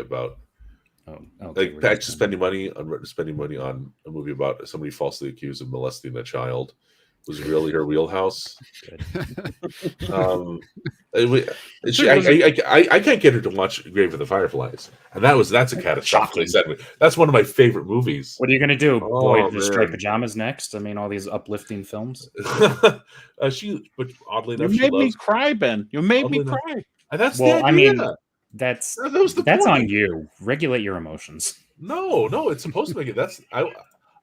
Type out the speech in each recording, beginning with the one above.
about. Okay. Like actually spending money on a movie about somebody falsely accused of molesting a child was really her wheelhouse. Um, I can't get her to watch Grave of the Fireflies, and that's a catastrophically sad movie. That's one of my favorite movies. What are you going to do? Boy Oh, in the striped man. pajamas next? I mean, all these uplifting films. But oddly You enough, she made me loves. cry, Ben. You made me Oddly enough, cry. and that's the Well, idea. I mean, that's That was the on point. you. Regulate your emotions. No, it's supposed to make it. That's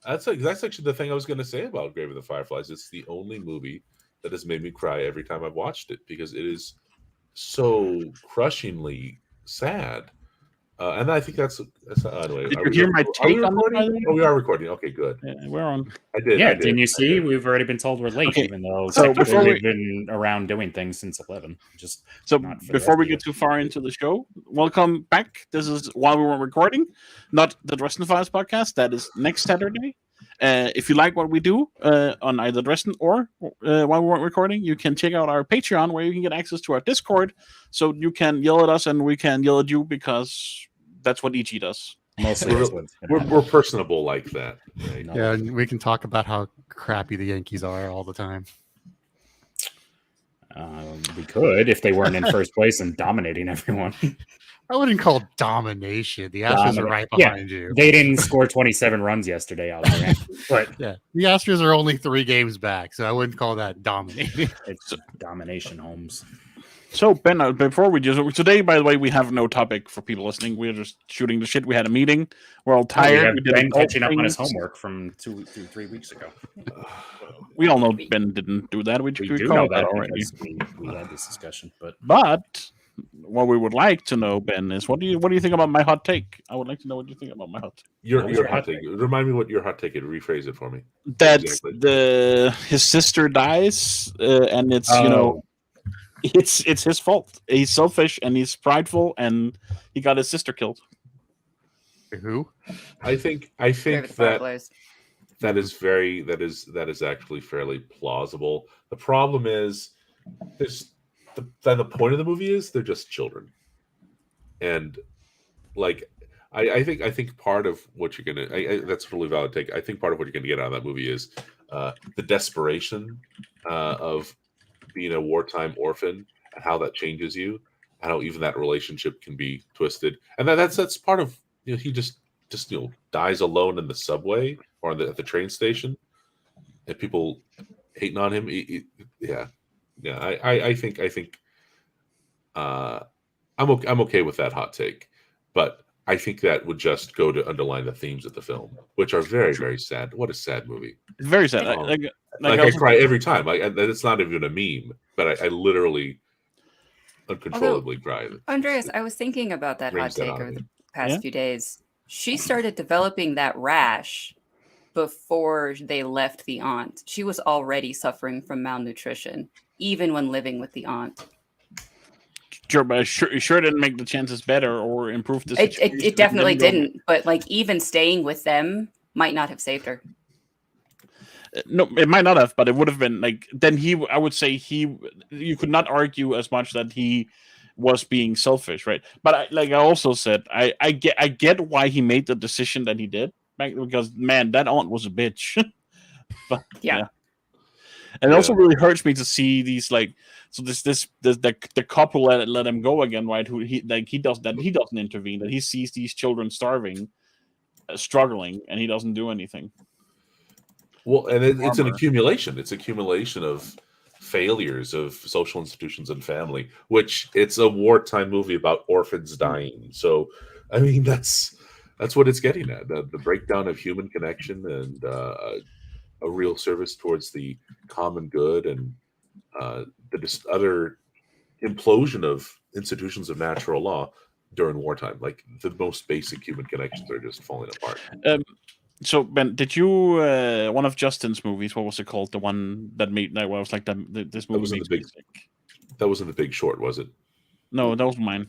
actually the thing I was going to say about Grave of the Fireflies. It's the only movie that has made me cry every time I've watched it because it is so crushingly sad. And I think that's anyway. Did you hear my take on recording? that? Oh, we are recording. Okay, good. Yeah, we're on. I did. Yeah, I did. didn't you see? We've already been told we're late, Okay, even though so before we've been around doing things since 11. Just not for the before rest we of get you. too far into the show, welcome back. This is while we weren't recording, not the Dresden Files podcast. That is next Saturday. If you like what we do on either Dresden or while we weren't recording, you can check out our Patreon where you can get access to our Discord, so you can yell at us and we can yell at you because that's what EG does. Mostly we're personable like that. Right? Yeah, and we can talk about how crappy the Yankees are all the time. We could if they weren't in first place and dominating everyone. I wouldn't call it domination. The Astros are right behind you. They didn't score 27 runs yesterday, I'll grant. But yeah, the Astros are only 3 games back, so I wouldn't call that dominating. It's domination, Holmes. So, Ben, before we today, by the way, we have no topic for people listening. We're just shooting the shit. We had a meeting. We're all tired. We Ben catching up on his homework from 3 weeks ago. We all know Ben didn't do that. We do know know that that already. We had this discussion, but what we would like to know, Ben, is what do you think about my hot take? I would like to know what you think about my hot take. Your hot take. Remind me what your hot take is. Rephrase it for me. That his sister dies, and it's it's his fault. He's selfish and he's prideful, and he got his sister killed. Who? I think that is actually fairly plausible. The problem is the point of the movie is they're just children, and like I think part of what you're gonna that's a really valid take. I think part of what you're gonna get out of that movie is the desperation of being a wartime orphan and how that changes you, and how even that relationship can be twisted. And that's part of he just dies alone in the subway or at the train station, and people hating on him. I think I'm okay with that hot take, but I think that would just go to underline the themes of the film, which are very, very sad. What a sad movie! It's very sad. I cry every time. It's not even a meme, but I literally uncontrollably cry. Andreas, I was thinking about that hot take over the past few days. She started developing that rash before they left the aunt. She was already suffering from malnutrition, even when living with the aunt. Sure, but sure didn't make the chances better or improve the situation. It definitely didn't. But even staying with them might not have saved her. No, it might not have, but it would have been then I would say you could not argue as much that he was being selfish, right? But I also said, I get why he made the decision that he did, because man, that aunt was a bitch. But yeah. And it also really hurts me to see these the couple let him go again, right? Who he doesn't intervene, that he sees these children starving, struggling, and he doesn't do anything. Well, and it's an accumulation. It's accumulation of failures of social institutions and family, which it's a wartime movie about orphans dying. So, I mean, that's what it's getting at. The breakdown of human connection and a real service towards the common good, and the other implosion of institutions of natural law during wartime. Like the most basic human connections are just falling apart. So Ben, did you one of Justin's movies? What was it called? The one that made that was like this movie. That wasn't The Big Short, was it? No, that was mine.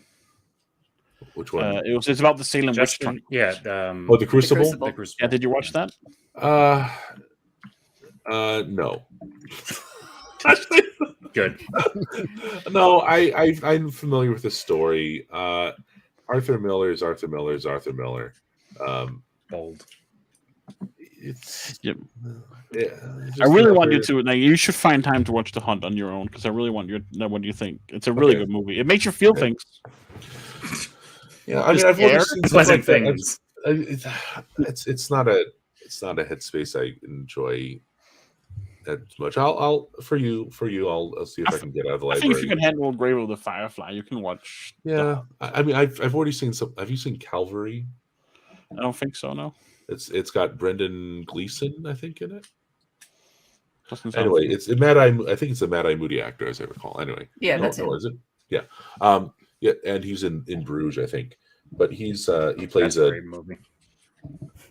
Which one? It's about the Salem witch trial. Yeah. The Crucible. The Crucible. Yeah, did you watch that? No. Good. No, I'm familiar with the story. Arthur Miller is Arthur Miller is Arthur Miller. Bold. It's Yep. Yeah, I really want you to. Like, you should find time to watch The Hunt on your own because I really want you to know what you think. It's a really good movie. It makes you feel things. Yeah, I mean, I've already seen pleasant things. It's not a headspace I enjoy that much. I'll for you. I'll see if I can get out of the I library. think if you can handle Grave of the Firefly, you can watch. Yeah, I mean, I've already seen some. Have you seen Calvary? I don't think so. No. It's got Brendan Gleeson, I think, in it. Doesn't sound Anyway, familiar. it's a Mad Eye. I think it's a Mad Eye Moody actor, as I recall. Anyway, Yeah, that's it. Is it? Yeah, yeah, and he's in Bruges, I think. But he plays That's a great movie.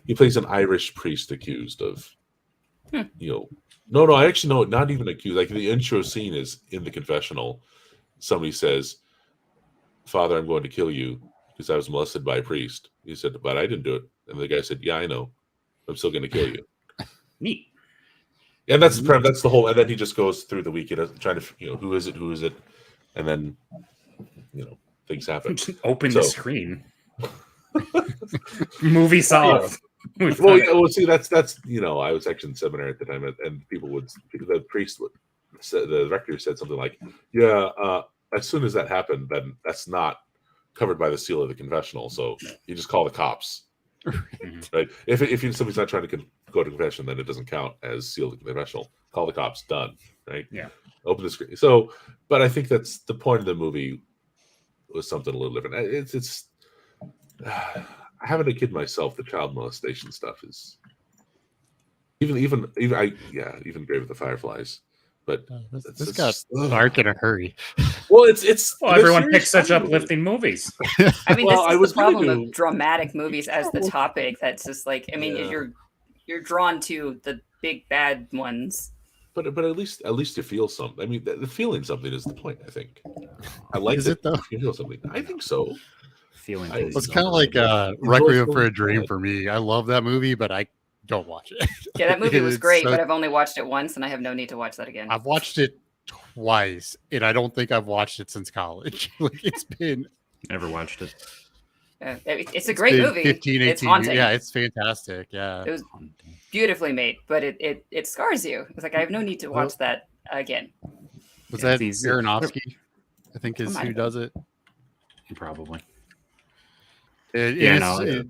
he plays an Irish priest accused of, no, I actually know, not even accused. Like the intro scene is in the confessional. Somebody says, "Father, I'm going to kill you because I was molested by a priest." He said, "But I didn't do it." And the guy said, "Yeah, I know. I'm still going to kill you." Neat. And that's the whole. And then he just goes through the week, trying to, who is it, and then, things happen. Open the screen. Movie solved. Well, see, that's I was actually in seminary at the time, and the priest would, the rector said something like, "Yeah, as soon as that happened, then that's not covered by the seal of the confessional, so you just call the cops." Right? If somebody's not trying to go to confession, then it doesn't count as sealed the confessional. Call the cops. Done. Right? Yeah. Open the screen. So, but I think that's the point of the movie was something a little different. It's having a kid myself. The child molestation stuff is even Grave of the Fireflies. But this got dark in a hurry. Well, it's everyone picks such uplifting movies. I mean, Well, this is the problem of dramatic movies as the topic. That's just like, I mean, you're drawn to the big bad ones. But at least you feel something. I mean, the feeling something is the point. I think. I like Is it though? You feel something. I think so. Feeling. It's kind of like Requiem for a Dream for me. I love that movie, but I don't watch it. Yeah, that movie was great, but I've only watched it once, and I have no need to watch that again. I've watched it twice, and I don't think I've watched it since college. Like it's been. Never watched it. It's a great movie. 15, 18 it's haunting. Yeah, it's fantastic. Yeah, it was beautifully made, but it scars you. It's like I have no need to watch that again. Was that Aronofsky? I think is who does it. Probably. It's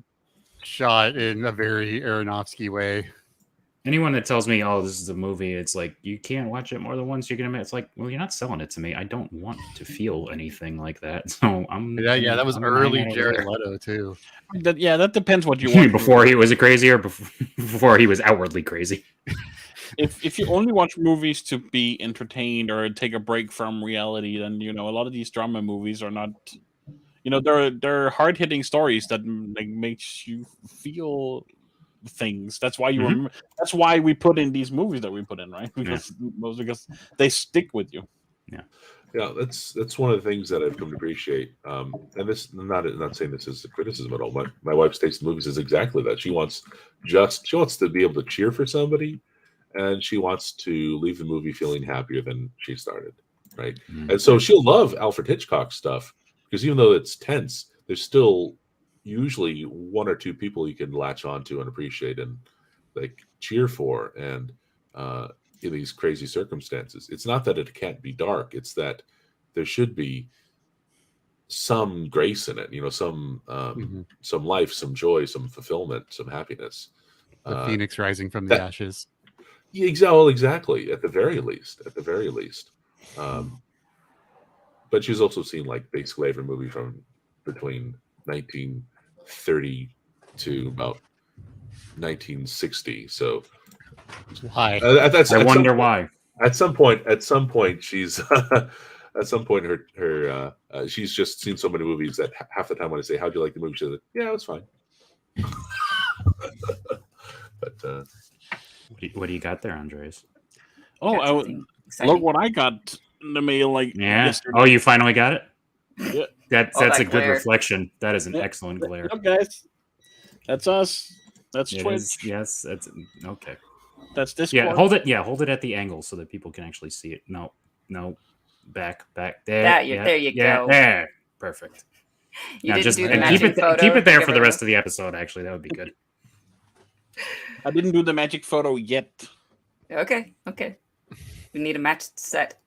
shot in a very Aronofsky way. Anyone that tells me, "Oh, this is a movie," it's like you can't watch it more than once. You're gonna. It's like, well, you're not selling it to me. I don't want to feel anything like that. So I'm. Yeah, that was early Jared Leto too. That depends what you want. Before he was crazy, or before he was outwardly crazy. If you only watch movies to be entertained or take a break from reality, then a lot of these drama movies are not. They're hard hitting stories that makes you feel things. That's why you remember. That's why we put in these movies that we put in, right? Because they stick with you. Yeah, that's one of the things that I've come to appreciate. And this, not saying this is a criticism at all. My wife's taste in movies is exactly that. She wants to be able to cheer for somebody, and she wants to leave the movie feeling happier than she started, right? And so she'll love Alfred Hitchcock stuff. Because even though it's tense, there's still usually one or two people you can latch onto and appreciate and like cheer for, and in these crazy circumstances. It's not that it can't be dark; it's that there should be some grace in it. Some life, some joy, some fulfillment, some happiness. The phoenix rising from the ashes. Yeah, exactly. At the very least. But she's also seen basically every movie from between 1930 to about 1960. So why? I wonder why. At some point, she's at some point her she's just seen so many movies that half the time when I say, "How'd you like the movie?" She's like, "Yeah, it was fine." But what do you got there, Andres? Oh, look what I got in the mail. Yesterday. Oh, you finally got it. Yeah, that's a good reflection. That is an excellent glare. Look, guys, that's us. That's Twitch. Yes, that's okay. That's this. Yeah, hold it. Yeah, hold it at the angle so that people can actually see it. No, back there. There you go. There, perfect. You Now didn't just do the and matching photo. keep it there like for the rest everyone of the episode. Actually, that would be good. I didn't do the magic photo yet. else. Okay. We need a matched set.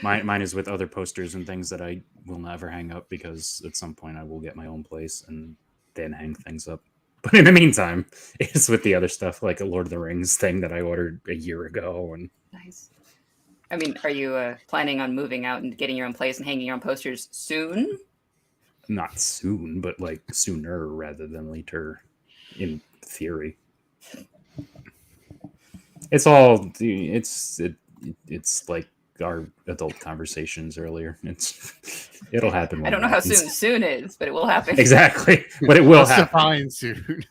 Mine is with other posters and things that I will never hang up because at some point I will get my own place and then hang things up. But in the meantime, it's with the other stuff like a Lord of the Rings thing that I ordered a year ago. And Nice. I mean, are you planning on moving out and getting your own place and hanging your own posters soon? not soon, but like sooner rather than later, in theory. It's all it's like our adult conversations earlier. It'll happen. When I don't know it how happens. soon is, but it will happen. Exactly, but it will Let's happen. define soon.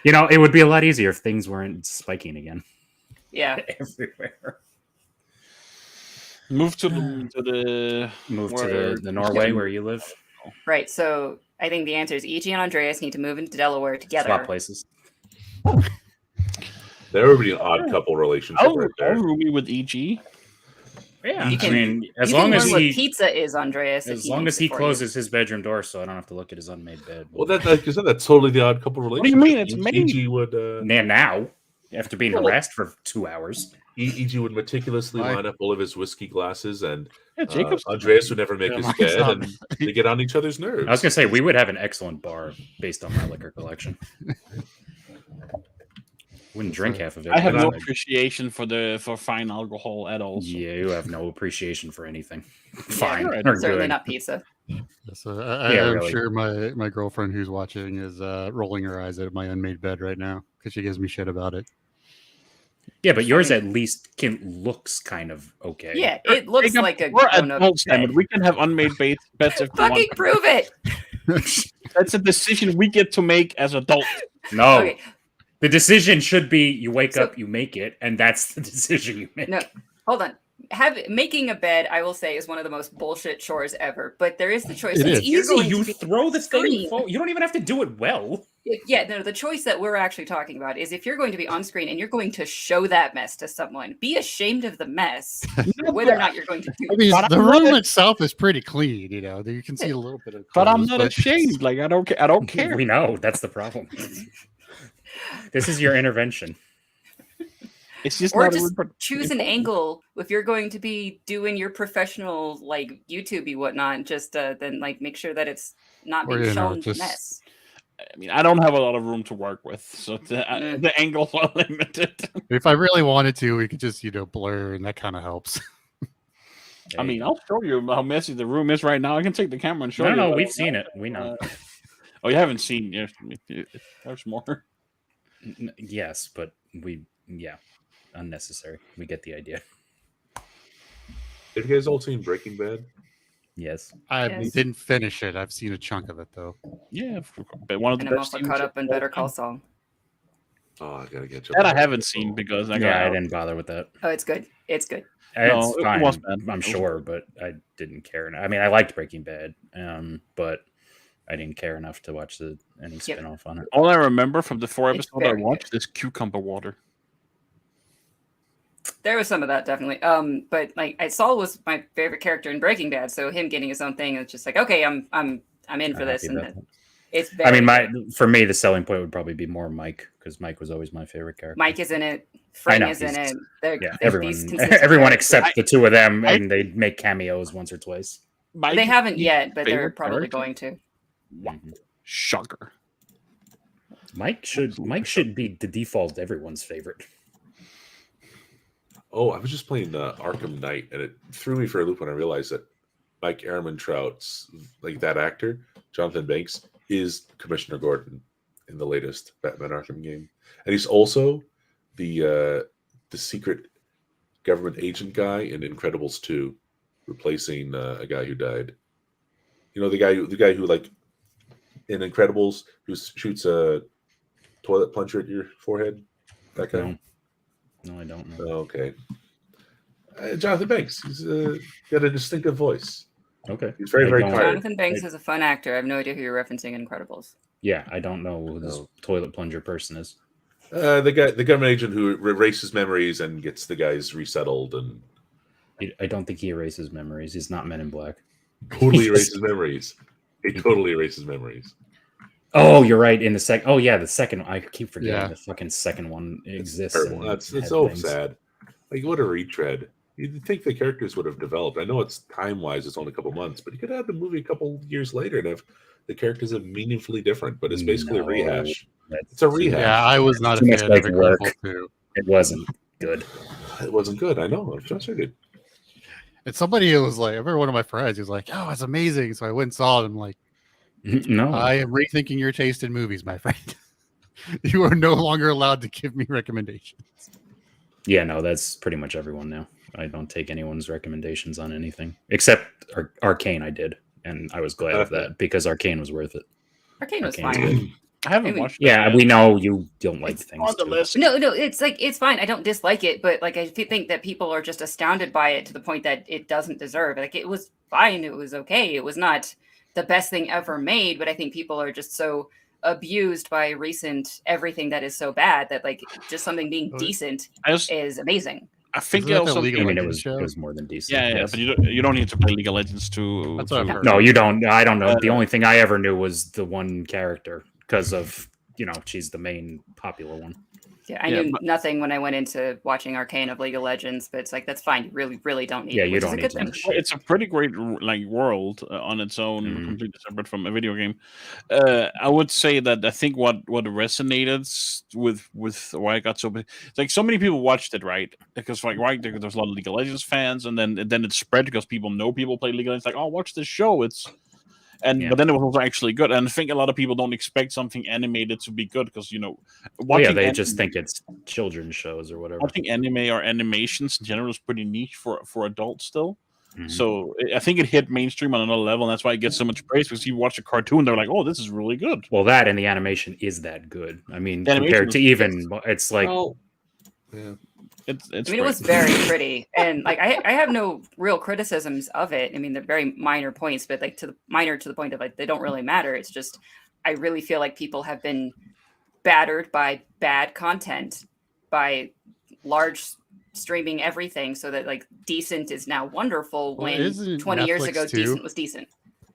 You know, it would be a lot easier if things weren't spiking again. Yeah. Everywhere. Move to the Norway where you live. Right. So I think the answer is E.G. and Andreas need to move into Delaware together. Swap places. There would be an odd couple relationship I'll right there. roomie with EG. Yeah, You can- I mean, as you long can as learn what he pizza is, Andreas. if as long makes as it he for you. closes his bedroom door, so I don't have to look at his unmade bed. Well, that like you said, that's totally the odd couple do you relationship. mean? It's me. EG would now after being Well- harassed for 2 hours. EG would meticulously Why? line up all of his whiskey glasses, and Yeah, Jacob's Andreas would never make Yeah, his mine's bed, not and they get on each other's nerves. I was gonna say we would have an excellent bar based on my liquor collection. Wouldn't drink half of it. I have but no I'd- appreciation for fine alcohol at all. So. Yeah, you have no appreciation for anything. Fine, right. or Certainly good. not pizza. So Yeah, I'm really. sure my girlfriend who's watching is rolling her eyes at my unmade bed right now because she gives me shit about it. Yeah, but yours at least looks kind of okay. Yeah, it looks Jacob, like a we're grown-up adults, damn bed. it. We can have unmade bets if we Fucking want. prove it. That's a decision we get to make as adults. No, Okay, the decision should be you wake So- up, you make it, and that's the decision you make. no, hold on. Making a bed, I will say, is one of the most bullshit chores ever. But there is the choice. It that is. you're Easy. going You to be throw the thing. screen. You don't even have to do it well. Yeah, no, the choice that we're actually talking about is if you're going to be on screen and you're going to show that mess to someone, be ashamed of the mess, whether or not you're going to do I it. mean, But the I'm not room a- itself is pretty clean. You know, you can see a little bit of. But I'm clothes, not ashamed. Like I don't care. I don't care. We know that's the problem. This is your intervention. It's just Or not just a choose an angle if you're going to be doing your professional like YouTube-y whatnot. Just then like make sure that it's not Or, being you know, shown just- mess. I mean, I don't have a lot of room to work with, so Mm. the angles are limited. If I really wanted to, we could just blur, and that kind of helps. I mean, I'll show you how messy the room is right now. I can take the camera and show you. no, we've seen it. We know. Oh, you haven't seen? There's more. Yes, but unnecessary. We get the idea. Have you guys all seen Breaking Bad? Yes. I Yes. didn't finish it. I've seen a chunk of it though. Yeah, but one of the And I'm best. also TV caught up in shows. Better Call Saul. Oh, I gotta get you. That I haven't seen because I got. Yeah, I didn't bother with that. Oh, it's good. It's good. It's it fine. was bad. I'm sure, but I didn't care. I mean, I liked Breaking Bad, but I didn't care enough to watch any Yep. spin-off on it. All I remember from the 4 It's episodes I very watched is cucumber water. There was some of that definitely. But like Saul was my favorite character in Breaking Bad, so him getting his own thing is just like, okay, I'm in for I'm this, happy and about that. it's very I mean, good. for me, the selling point would probably be more Mike because Mike was always my favorite character. Mike is in it. Frank know, is in he's- it. They're, Yeah, they're everyone, these consistent everyone characters. except the two of them, I- and they make cameos once or twice. They haven't yet, but they're favorite probably character? going to. Mhm. Shocker. Mike should be the default everyone's favorite. Oh, I was just playing Arkham Knight, and it threw me for a loop when I realized that Mike Ehrmantraut's, like that actor, Jonathan Banks, is Commissioner Gordon in the latest Batman Arkham game, and he's also the secret government agent guy in Incredibles 2, replacing a guy who died. You know, the guy who like in Incredibles who shoots a toilet plunger at your forehead. That guy. No, I don't know. Oh, okay. Jonathan Banks. He's got a distinctive voice. Okay. He's very, I very don't- tired. Jonathan Banks is a fun actor. I have no idea who you're referencing in Incredibles. Yeah, I don't know who this toilet plunger person is. The government agent who erases memories and gets the guys resettled. And I don't think he erases memories. He's not Men in Black. Totally erases memories. It totally erases memories. Oh, you're right. In the second, oh yeah, the second. I keep forgetting Yeah. the fucking second one exists. Terrible. and That's had so things. sad. Like, what a retread. You'd think the characters would have developed. I know it's time-wise, it's only a couple months, but you could have the movie a couple years later and have the characters are meaningfully different. But it's basically a No, rehash. that's It's a too- rehash. Yeah, I was not a Too much fan like of work. Incredible 2. It wasn't good. It wasn't good. I know. I'm frustrated. And somebody was like, I remember one of my friends, he was like, "Oh, it's amazing." So I went and saw it. I'm like, No, I am rethinking your taste in movies, my friend. You are no longer allowed to give me recommendations. yeah, no, that's pretty much everyone now. I don't take anyone's recommendations on anything except Arcane. I did, and I was glad of that because Arcane was worth it. Arcane was Arcane's fine. good. I haven't I mean, watched. Yeah, it we know you don't like It's things. on the too. list. No, it's like it's fine. I don't dislike it, but like I think that people are just astounded by it to the point that it doesn't deserve. Like it was fine, it was okay. It was not the best thing ever made, but I think people are just so abused by recent everything that is so bad that like just something being decent I, just, is amazing. I think Isn't it that the also. League I of mean, Legends show? it was more than decent. Yeah, yes. but you don't need to play League of Legends to. That's what I've heard. No, you don't. I don't know. The Uh, only thing I ever knew was the one character because of she's the main popular one. Yeah, I Yeah, knew but- nothing when I went into watching Arcane of League of Legends, but it's like that's fine. You really, really don't need Yeah, it. you Which don't is a need good to thing. know shit. It's a pretty great like world on its own, Mhm. completely separate from a video game. I would say that I think what resonated with why I got so big, it's like so many people watched it, right? Because like there's a lot of League of Legends fans, and then it spread because people know people play League of Legends. Like, oh, watch this show. Yeah. But then it was also actually good, and I think a lot of people don't expect something animated to be good because Well, yeah, watching they just think it's children's shows or whatever. watching anime or animations in general is pretty niche for adults still. Mhm. So I think it hit mainstream on another level, and that's why it gets so much praise. Because you watch a cartoon, they're like, "Oh, this is really good." Well, that and the animation is that good. I mean, The animation compared to is- even, it's like Well, yeah. It's I mean, great. it was very pretty, and like I have no real criticisms of it. I mean, they're very minor points, but like to the point of like they don't really matter. It's just I really feel like people have been battered by bad content, by large streaming everything, so that like decent is now wonderful Well, when isn't 20 years Netflix ago too? decent was decent.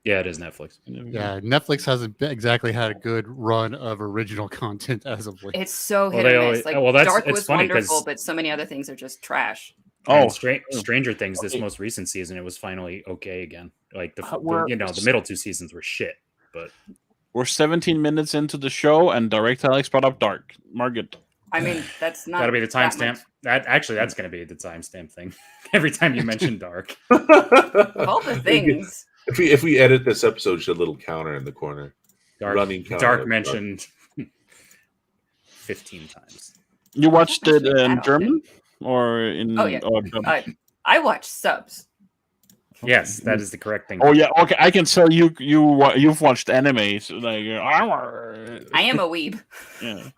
yeah, it is Netflix. Yeah, Netflix hasn't exactly had a good run of original content as of late. It's so Well, hit they or always- miss. Like well, that's- Dark it's was funny 'cause- wonderful, but so many other things are just trash. And Oh, Stranger Things, this Okay. most recent season, it was finally okay again. Like the We're- the middle two seasons were shit, but we're 17 minutes into the show, and Direct Alex brought up Dark. Margaret. I mean, that's not that'll be the that timestamp. much. That's going to be the timestamp thing. Every time you mention Dark, Of all the things. If we edit this episode, should a little counter in the corner. Running counter Dark of mentioned 15 times. You watched it That in often. German or in? Oh, yeah. dub? I watch subs. Yes, that is the correct thing. Oh yeah, okay. I can tell you've watched anime, so like yeah. I am a weeb. No, Of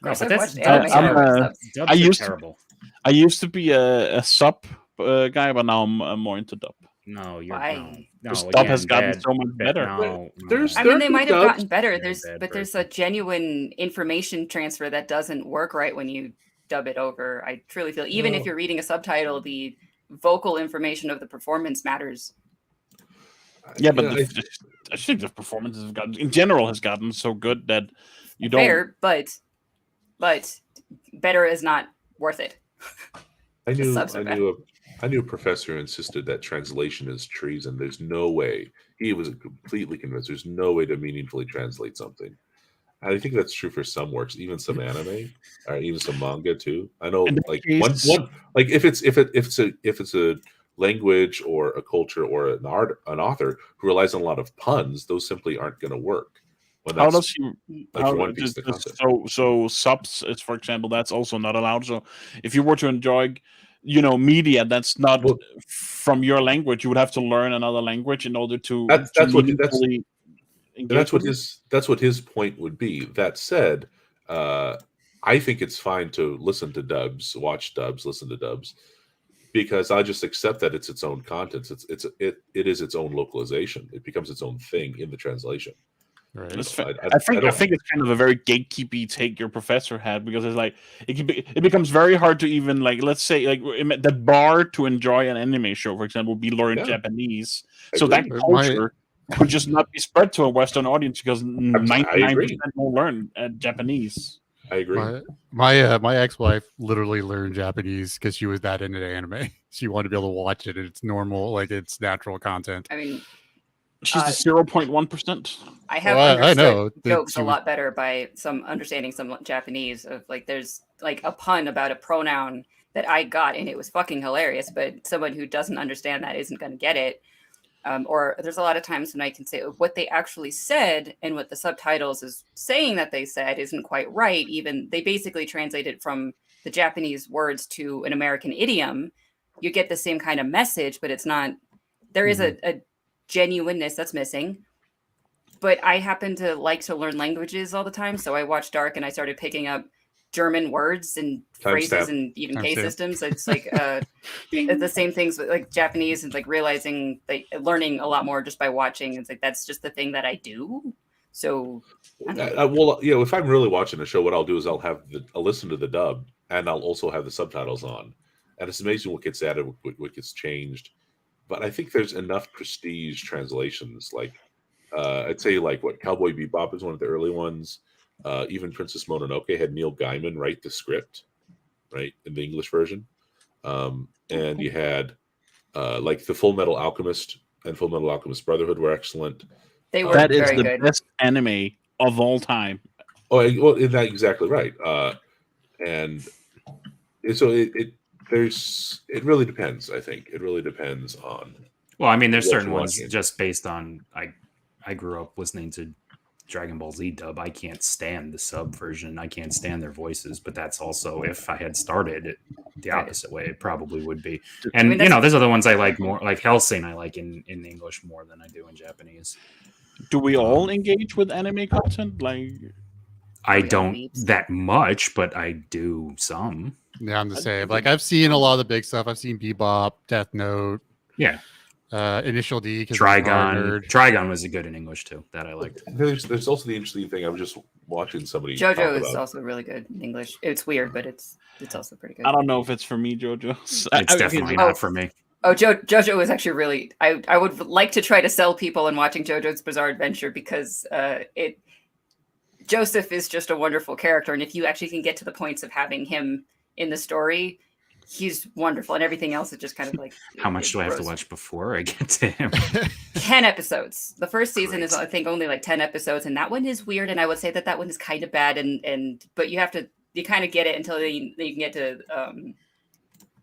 but course, I've that's watched anime. I'm, I watch uh, subs. Dubs I are used to- terrible. I used to be a sub guy, but now I'm more into dub. No, you're Why? no. Because No, dub again, has gotten bad- so much better. No, There's- I There mean, they are might good have dubs. gotten better. Very bad But there's version. a genuine information transfer that doesn't work right when you dub it over. I truly feel, even if No. you're reading a subtitle, the vocal information of the performance matters. Yeah, but I- I think the performances have gotten, in general, has gotten so good that you don't. Fair, but better is not worth it. I knew subs are I bad. knew I knew a professor who insisted that translation is treason. There's no way. He was completely convinced there's no way to meaningfully translate something. And I think that's true for some works, even some anime, or even some manga too. I know, In that like case- one like if it's a language or a culture or an author who relies on a lot of puns, those simply aren't going to work. When How that's does you? like for One Piece, the concept. So subs is, for example, that's also not allowed. So if you were to enjoy, media that's not Well- from your language, you would have to learn another language in order to. That's to what- meaningfully And engage that's what with it. his point would be. That said, I think it's fine to listen to dubs, watch dubs, listen to dubs, because I just accept that it's its own content. It is its own localization. It becomes its own thing in the translation. Right. I think it's kind of a very gatekeepy take your professor had, because it's like it becomes very hard to even, like, let's say, like, the bar to enjoy an anime show, for example, would be learn Japanese. So that culture could just not be spread to a Western audience, because 99% won't learn Japanese. I agree. My ex-wife literally learned Japanese because she was that into anime. She wanted to be able to watch it, and it's normal, like it's natural content. I mean, she's the 0.1%. I have understood jokes a lot better by understanding some Japanese. Of like, there's like a pun about a pronoun that I got, and it was fucking hilarious. But someone who doesn't understand that isn't going to get it. Or there's a lot of times when I can say what they actually said and what the subtitles is saying that they said isn't quite right. Even they basically translated from the Japanese words to an American idiom. You get the same kind of message, but it's not. There is a genuineness that's missing. But I happen to like to learn languages all the time, so I watched Dark and I started picking up German words and phrases and even case systems. It's like the same things with like Japanese, and like realizing, like learning a lot more just by watching. It's like that's just the thing that I do. So, well, if I'm really watching a show, what I'll do is I'll listen to the dub, and I'll also have the subtitles on, and it's amazing what gets added, what gets changed. But I think there's enough prestige translations, like I'd say like what Cowboy Bebop is one of the early ones. Even Princess Mononoke had Neil Gaiman write the script, right, in the English version. And you had like the Full Metal Alchemist and Full Metal Alchemist Brotherhood were excellent. They were that is very the good. best anime of all time. Oh, well, is that exactly right? And so it really depends. I think it really depends on. Well, I mean, there's certain ones just based on I grew up listening to Dragon Ball Z dub. I can't stand the sub version. I can't stand their voices, but that's also, if I had started it the opposite way, it probably would be. And I mean, there's other ones I like more, like Hellsing I like in English more than I do in Japanese. Do we all engage with anime content? Like, I don't that much, but I do some. Yeah, I'm the same. Like, I've seen a lot of the big stuff. I've seen Bebop, Death Note. Yeah. Initial D. Trigon was good in English too. That I liked. There's also the interesting thing. I was just watching somebody. JoJo is also really good in English. It's weird, but it's also pretty good. I don't know if it's for me, JoJo. It's definitely not for me. Oh, JoJo is actually really. I would like to try to sell people on watching JoJo's Bizarre Adventure, because Joseph is just a wonderful character, and if you actually can get to the points of having him in the story, he's wonderful, and everything else is just kind of like. How much do I have to watch before I get to him? 10 episodes. The first season is, I think, only like 10 episodes, and that one is weird, and I would say that one is kind of bad, but you kind of get it until you can get to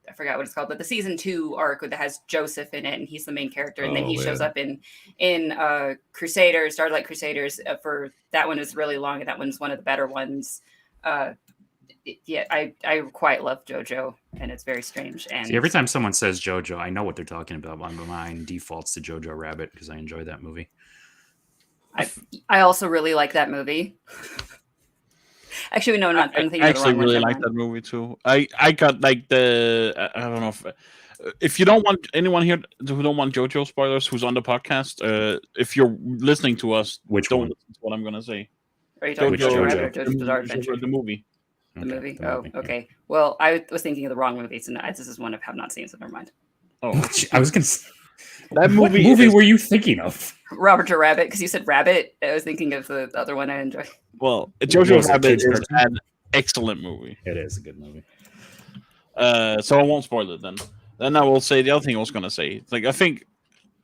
I forgot what it's called, but the season 2 arc that has Joseph in it, and he's the main character, and then he shows up in Crusaders, Starlight Crusaders. For that one is really long, and that one's one of the better ones. I quite love JoJo, and it's very strange. And see, every time someone says JoJo, I know what they're talking about. My mind defaults to Jojo Rabbit because I enjoy that movie. I also really like that movie. Actually, no, not. I actually really like that movie too. I got like I don't know if you don't want anyone here who don't want JoJo spoilers who's on the podcast. If you're listening to us, don't listen to what I'm gonna say. Are you talking about JoJo's Bizarre Adventure? The movie. The movie? Oh, okay. Yeah. Well, I was thinking of the wrong movie, so this is one I have not seen, so never mind. Oh, I was gonna say, that movie. What movie were you thinking of? Robert Rabbit, because you said Rabbit. I was thinking of the other one I enjoy. Well, JoJo Rabbit is an excellent movie. It is a good movie. So I won't spoil it then. Then I will say the other thing I was gonna say. Like, I think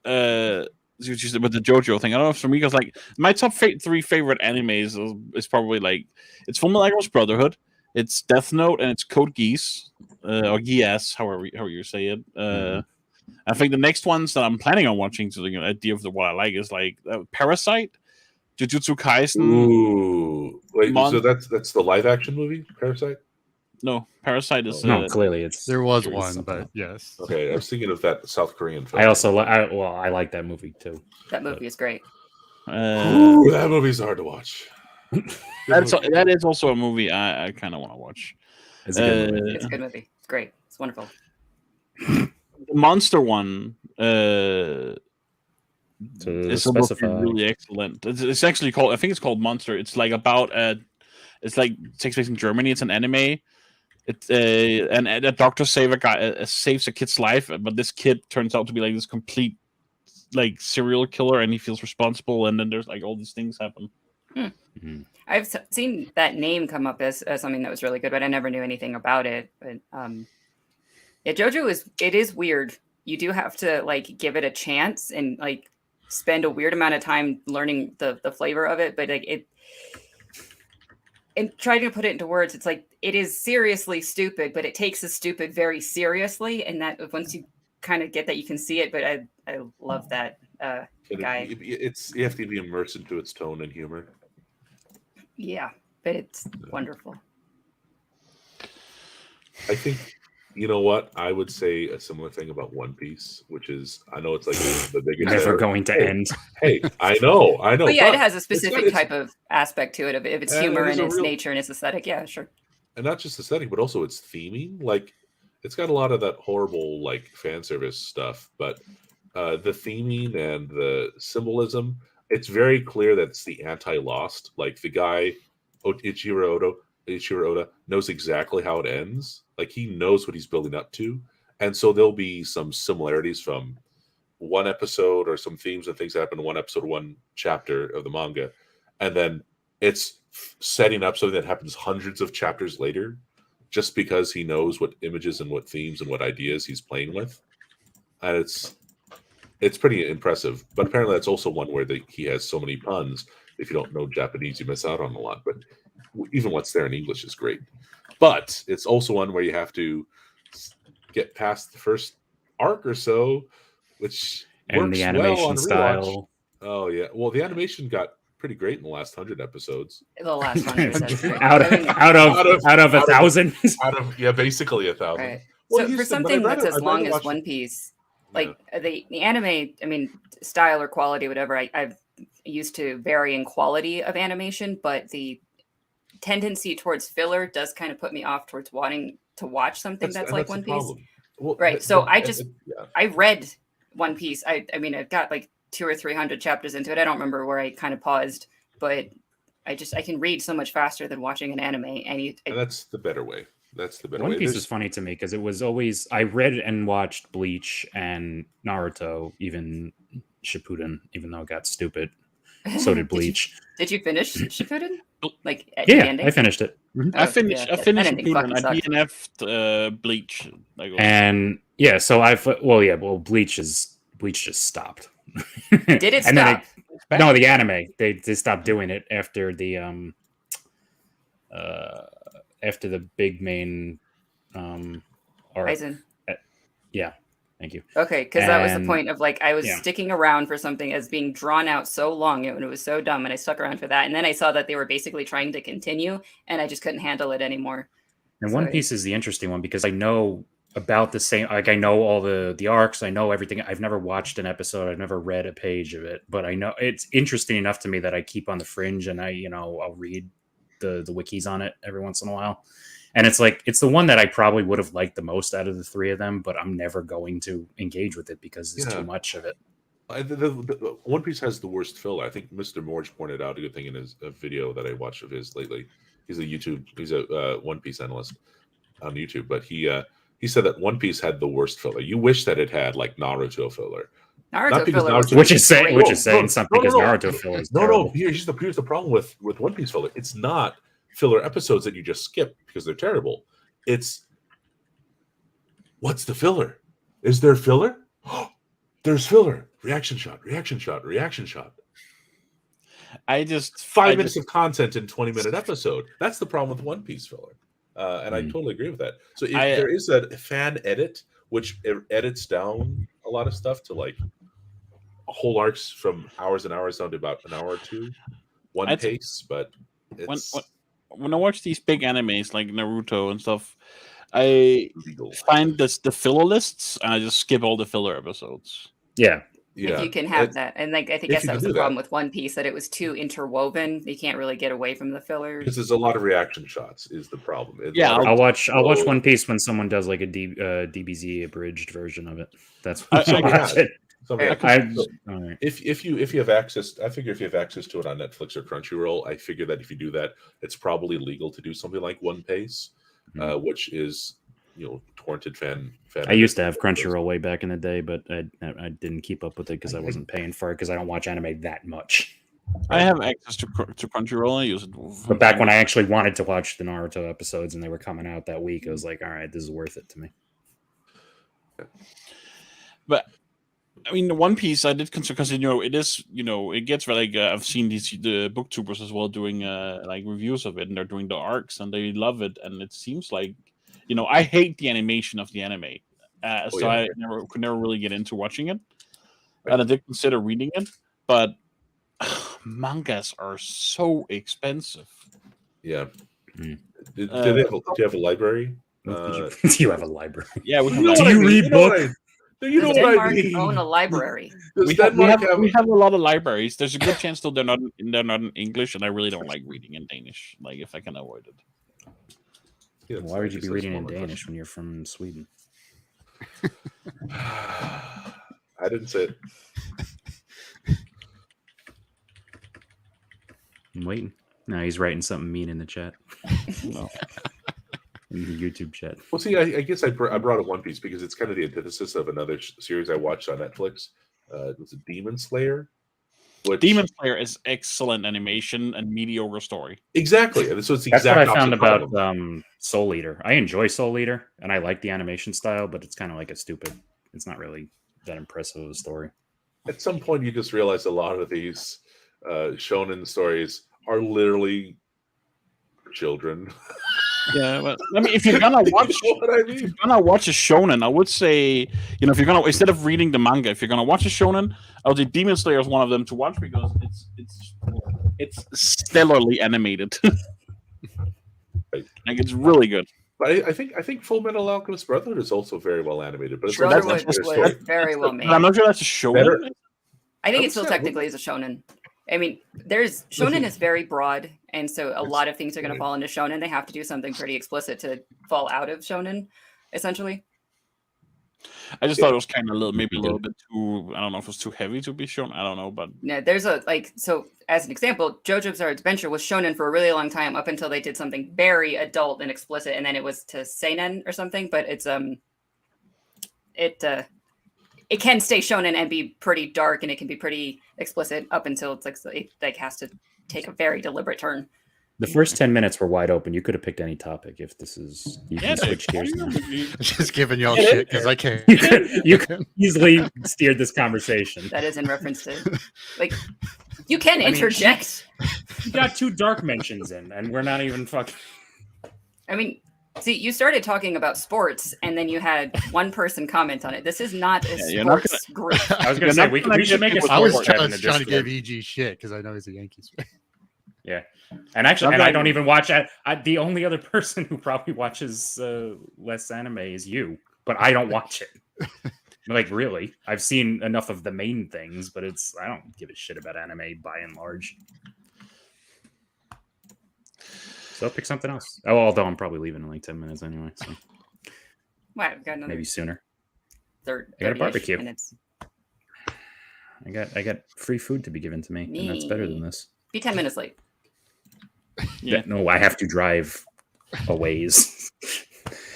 with the JoJo thing, I don't know if for me, because like my top 3 favorite animes is probably like it's Fullmetal Alchemist Brotherhood, it's Death Note, and it's Code Geass or Geass, however you say it. I think the next ones that I'm planning on watching, to the idea of what I like, is like Parasite, Jujutsu Kaisen. Ooh, wait, so that's the live action movie, Parasite? No, Parasite is no. Clearly, there was one, but yes. Okay, I was thinking of that South Korean film. I also I like that movie too. That movie is great. That movie's hard to watch. That is also a movie I kind of want to watch. It's a good movie. It's great. It's wonderful. The monster one, to This will be specify. really excellent. It's actually called. I think it's called Monster. It's like about it's like takes place in Germany. It's an anime. It's and a doctor saves a kid's life, but this kid turns out to be like this complete like serial killer, and he feels responsible. And then there's like all these things happen. Mm-hmm. I've seen that name come up as something that was really good, but I never knew anything about it. But yeah, JoJo is weird. You do have to like give it a chance and like spend a weird amount of time learning the flavor of it. But like it, and trying to put it into words, it's like it is seriously stupid, but it takes the stupid very seriously. And that once you kind of get that, you can see it. But I love that guy. You have to be immersed into its tone and humor. Yeah, but it's wonderful. I think, you know what? I would say a similar thing about One Piece, which is, I know it's like the biggest. Never going to end. Hey, I know. But yeah, it has a specific type of aspect to it of its humor and its nature and its aesthetic. Yeah, sure. And not just aesthetic, but also its theming. Like, it's got a lot of that horrible, like, fan service stuff, but the theming and the symbolism, it's very clear that it's the anti-Lost. Like, the guy, Ichiro Oda knows exactly how it ends. Like, he knows what he's building up to. And so there'll be some similarities from one episode or some themes and things that happen in one episode, one chapter of the manga. And then it's setting up something that happens hundreds of chapters later just because he knows what images and what themes and what ideas he's playing with. And it's pretty impressive. But apparently that's also one where he has so many puns. If you don't know Japanese, you miss out on a lot. But even what's there in English is great. But it's also one where you have to get past the first arc or so, which and works the animation well on style. rewatch. Oh yeah, well the animation got pretty great in the last 100 episodes. The last 100 out of 1,000. Yeah, basically 1,000. Right. Well, so for something that's as long as One Piece, like the anime, I mean, style or quality, whatever, I've used to vary in quality of animation, but the tendency towards filler does kind of put me off towards wanting to watch something that's like One Piece. Well, right. So I read One Piece. I mean, I've got like 200 or 300 chapters into it. I don't remember where I kind of paused, but I can read so much faster than watching an anime. And that's the better way. That's the better way. One Piece is funny to me because it was always, I read and watched Bleach and Naruto, even Shippuden, even though it got stupid. So did Bleach. Did you finish Shippuden? Like the ending? I finished it. Mm-hmm. I finished Shippuden. I DNF'd Bleach. And yeah, so Bleach just stopped. Did it stop? No, the anime. They stopped doing it after the big main arc. Aizen. Yeah. Thank you. Okay, because that was the point of like I was sticking around for something as being drawn out so long and it was so dumb, and I stuck around for that. And then I saw that they were basically trying to continue, and I just couldn't handle it anymore. And One Piece is the interesting one because I know about the same. Like I know all the arcs, I know everything. I've never watched an episode, I've never read a page of it, but I know it's interesting enough to me that I keep on the fringe, and I'll read the wikis on it every once in a while. And it's like, it's the one that I probably would have liked the most out of the three of them, but I'm never going to engage with it because there's too much of it. The One Piece has the worst filler. I think Mr. Morge pointed out a good thing in his video that I watched of his lately. He's a One Piece analyst on YouTube, but he said that One Piece had the worst filler. You wish that it had like Naruto filler. Which is saying something because Naruto filler is terrible. Here's the problem with One Piece filler. It's not filler episodes that you just skip because they're terrible. It's what's the filler? Is there filler? There's filler. Reaction shot. I just 5 minutes of content in 20-minute episode. That's the problem with One Piece filler. And I totally agree with that. So if there is a fan edit which edits down a lot of stuff to like whole arcs from hours and hours down to about an hour or two, pace, but it's when I watch these big animes like Naruto and stuff, I find the filler lists and I just skip all the filler episodes. Yeah. If you can have that. And like I guess that was the problem with One Piece, that it was too interwoven. You can't really get away from the fillers. Because there's a lot of reaction shots is the problem. I'll watch One Piece when someone does like a DBZ abridged version of it. That's what I watch it. Something like I, so all right. if you have access, I figure if you have access to it on Netflix or Crunchyroll, I figure that if you do that, it's probably legal to do something like One Piece, which is torrented fan. I used to have Crunchyroll way back in the day, but I didn't keep up with it because I wasn't paying for it because I don't watch anime that much. I have access to Crunchyroll. I use it. But back when I actually wanted to watch the Naruto episodes and they were coming out that week, I was like, all right, this is worth it to me. But I mean, the One Piece I did consider because it is it gets like I've seen the booktubers as well doing like reviews of it, and they're doing the arcs and they love it, and it seems like I hate the animation of the anime, so I could never really get into watching it, and I did consider reading it, but mangas are so expensive. Yeah. Do you have a library? Do you have a library? Yeah, we have Do you read books? You know Does what I Denmark mean? own a library? Does we Denmark have a lot of libraries. There's a good chance though they're not in English, and I really don't like reading in Danish. Like if I can avoid it. Yeah, Why would you be reading in Danish when you're from Sweden? I didn't say it. I'm waiting. No, he's writing something mean in the chat. No. In the YouTube chat. Well, see, I guess I brought up One Piece because it's kind of the antithesis of another series I watched on Netflix. It was a Demon Slayer. Demon Slayer is excellent animation and mediocre story. Exactly, and so it's the That's what exact I found opposite about problem. Soul Eater. I enjoy Soul Eater, and I like the animation style, but it's kind of like a stupid. It's not really that impressive of a story. At some point, you just realize a lot of these shonen stories are literally for children. Yeah, but I mean, if you're gonna watch, if you're gonna watch a shonen, I would say, if you're gonna instead of reading the manga, if you're gonna watch a shonen, I would say Demon Slayer is one of them to watch because it's stellarly animated. Like it's really good. But I think Full Metal Alchemist Brotherhood is also very well animated, but it's Brotherhood also a better story. very well made. I'm not sure that's a shonen. I think it still technically is a shonen. I mean, shonen is very broad, and so a lot of things are going to fall into shonen. They have to do something pretty explicit to fall out of shonen, essentially. I just thought it was kind of maybe a little bit too. I don't know if it was too heavy to be shown. I don't know, but no, there's so as an example, JoJo's Bizarre Adventure was shonen for a really long time up until they did something very adult and explicit, and then it was to seinen or something. But it's it can stay shonen and be pretty dark, and it can be pretty explicit up until it has to take a very deliberate turn. The first 10 minutes were wide open. You could have picked any topic if this is. You can switch gears now. Just giving y'all shit because I can't. You could easily steered this conversation. That is in reference to you can interject. You got 2 dark mentions in, and we're not even fucking. I mean, see, you started talking about sports, and then you had one person comment on it. This is not a sports group. I was going to say we should make a. I was trying to give EG shit because I know he's a Yankees fan. Yeah, and actually, I don't even watch. The only other person who probably watches less anime is you, but I don't watch it. Like really, I've seen enough of the main things, but I don't give a shit about anime by and large. So I'll pick something else. Oh, although I'm probably leaving in like 10 minutes anyway. So Wow, we've got another maybe sooner. I got a barbecue. Minutes. I got free food to be given to me, and that's better than this. Be 10 minutes late. Yeah. No, I have to drive a ways.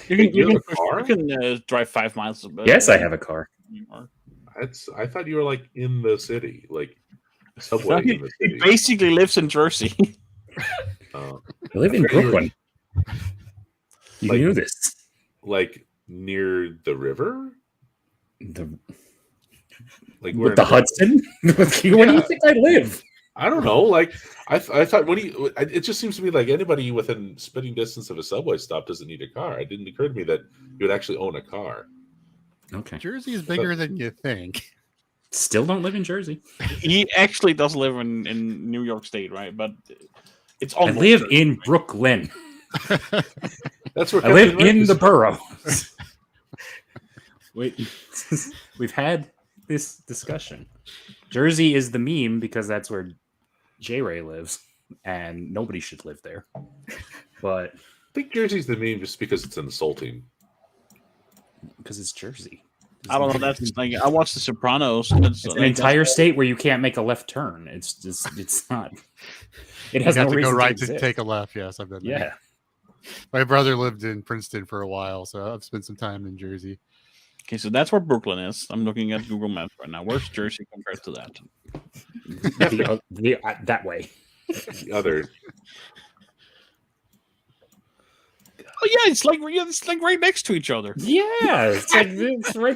You can drive 5 miles. Yes, I have a car. I thought you were like in the city, like subway in the city. He basically lives in Jersey. I live in Brooklyn. You knew this. Like near the river? Like with the Hudson? Where do you think I live? I don't know. Like I thought, it just seems to me like anybody within spitting distance of a subway stop doesn't need a car. It didn't occur to me that you would actually own a car. Okay. Jersey is bigger than you think. Still don't live in Jersey. He actually does live in New York State, right? But it's I live in Brooklyn. That's where I live in the borough. Wait, we've had this discussion. Jersey is the meme because that's where J-Ray lives, and nobody should live there. But I think Jersey's the meme just because it's insulting. Because it's Jersey. I don't know. That's like I watched The Sopranos. And It's an entire state where you can't make a left turn. It's just it's not. It has You have no to go reason right to to take a left. Yes, I've done that. Yeah. My brother lived in Princeton for a while, so I've spent some time in Jersey. Okay, so that's where Brooklyn is. I'm looking at Google Maps right now. Where's Jersey compared to that? That way. The other. Oh yeah, it's like right next to each other. Yeah, it's right It's there. really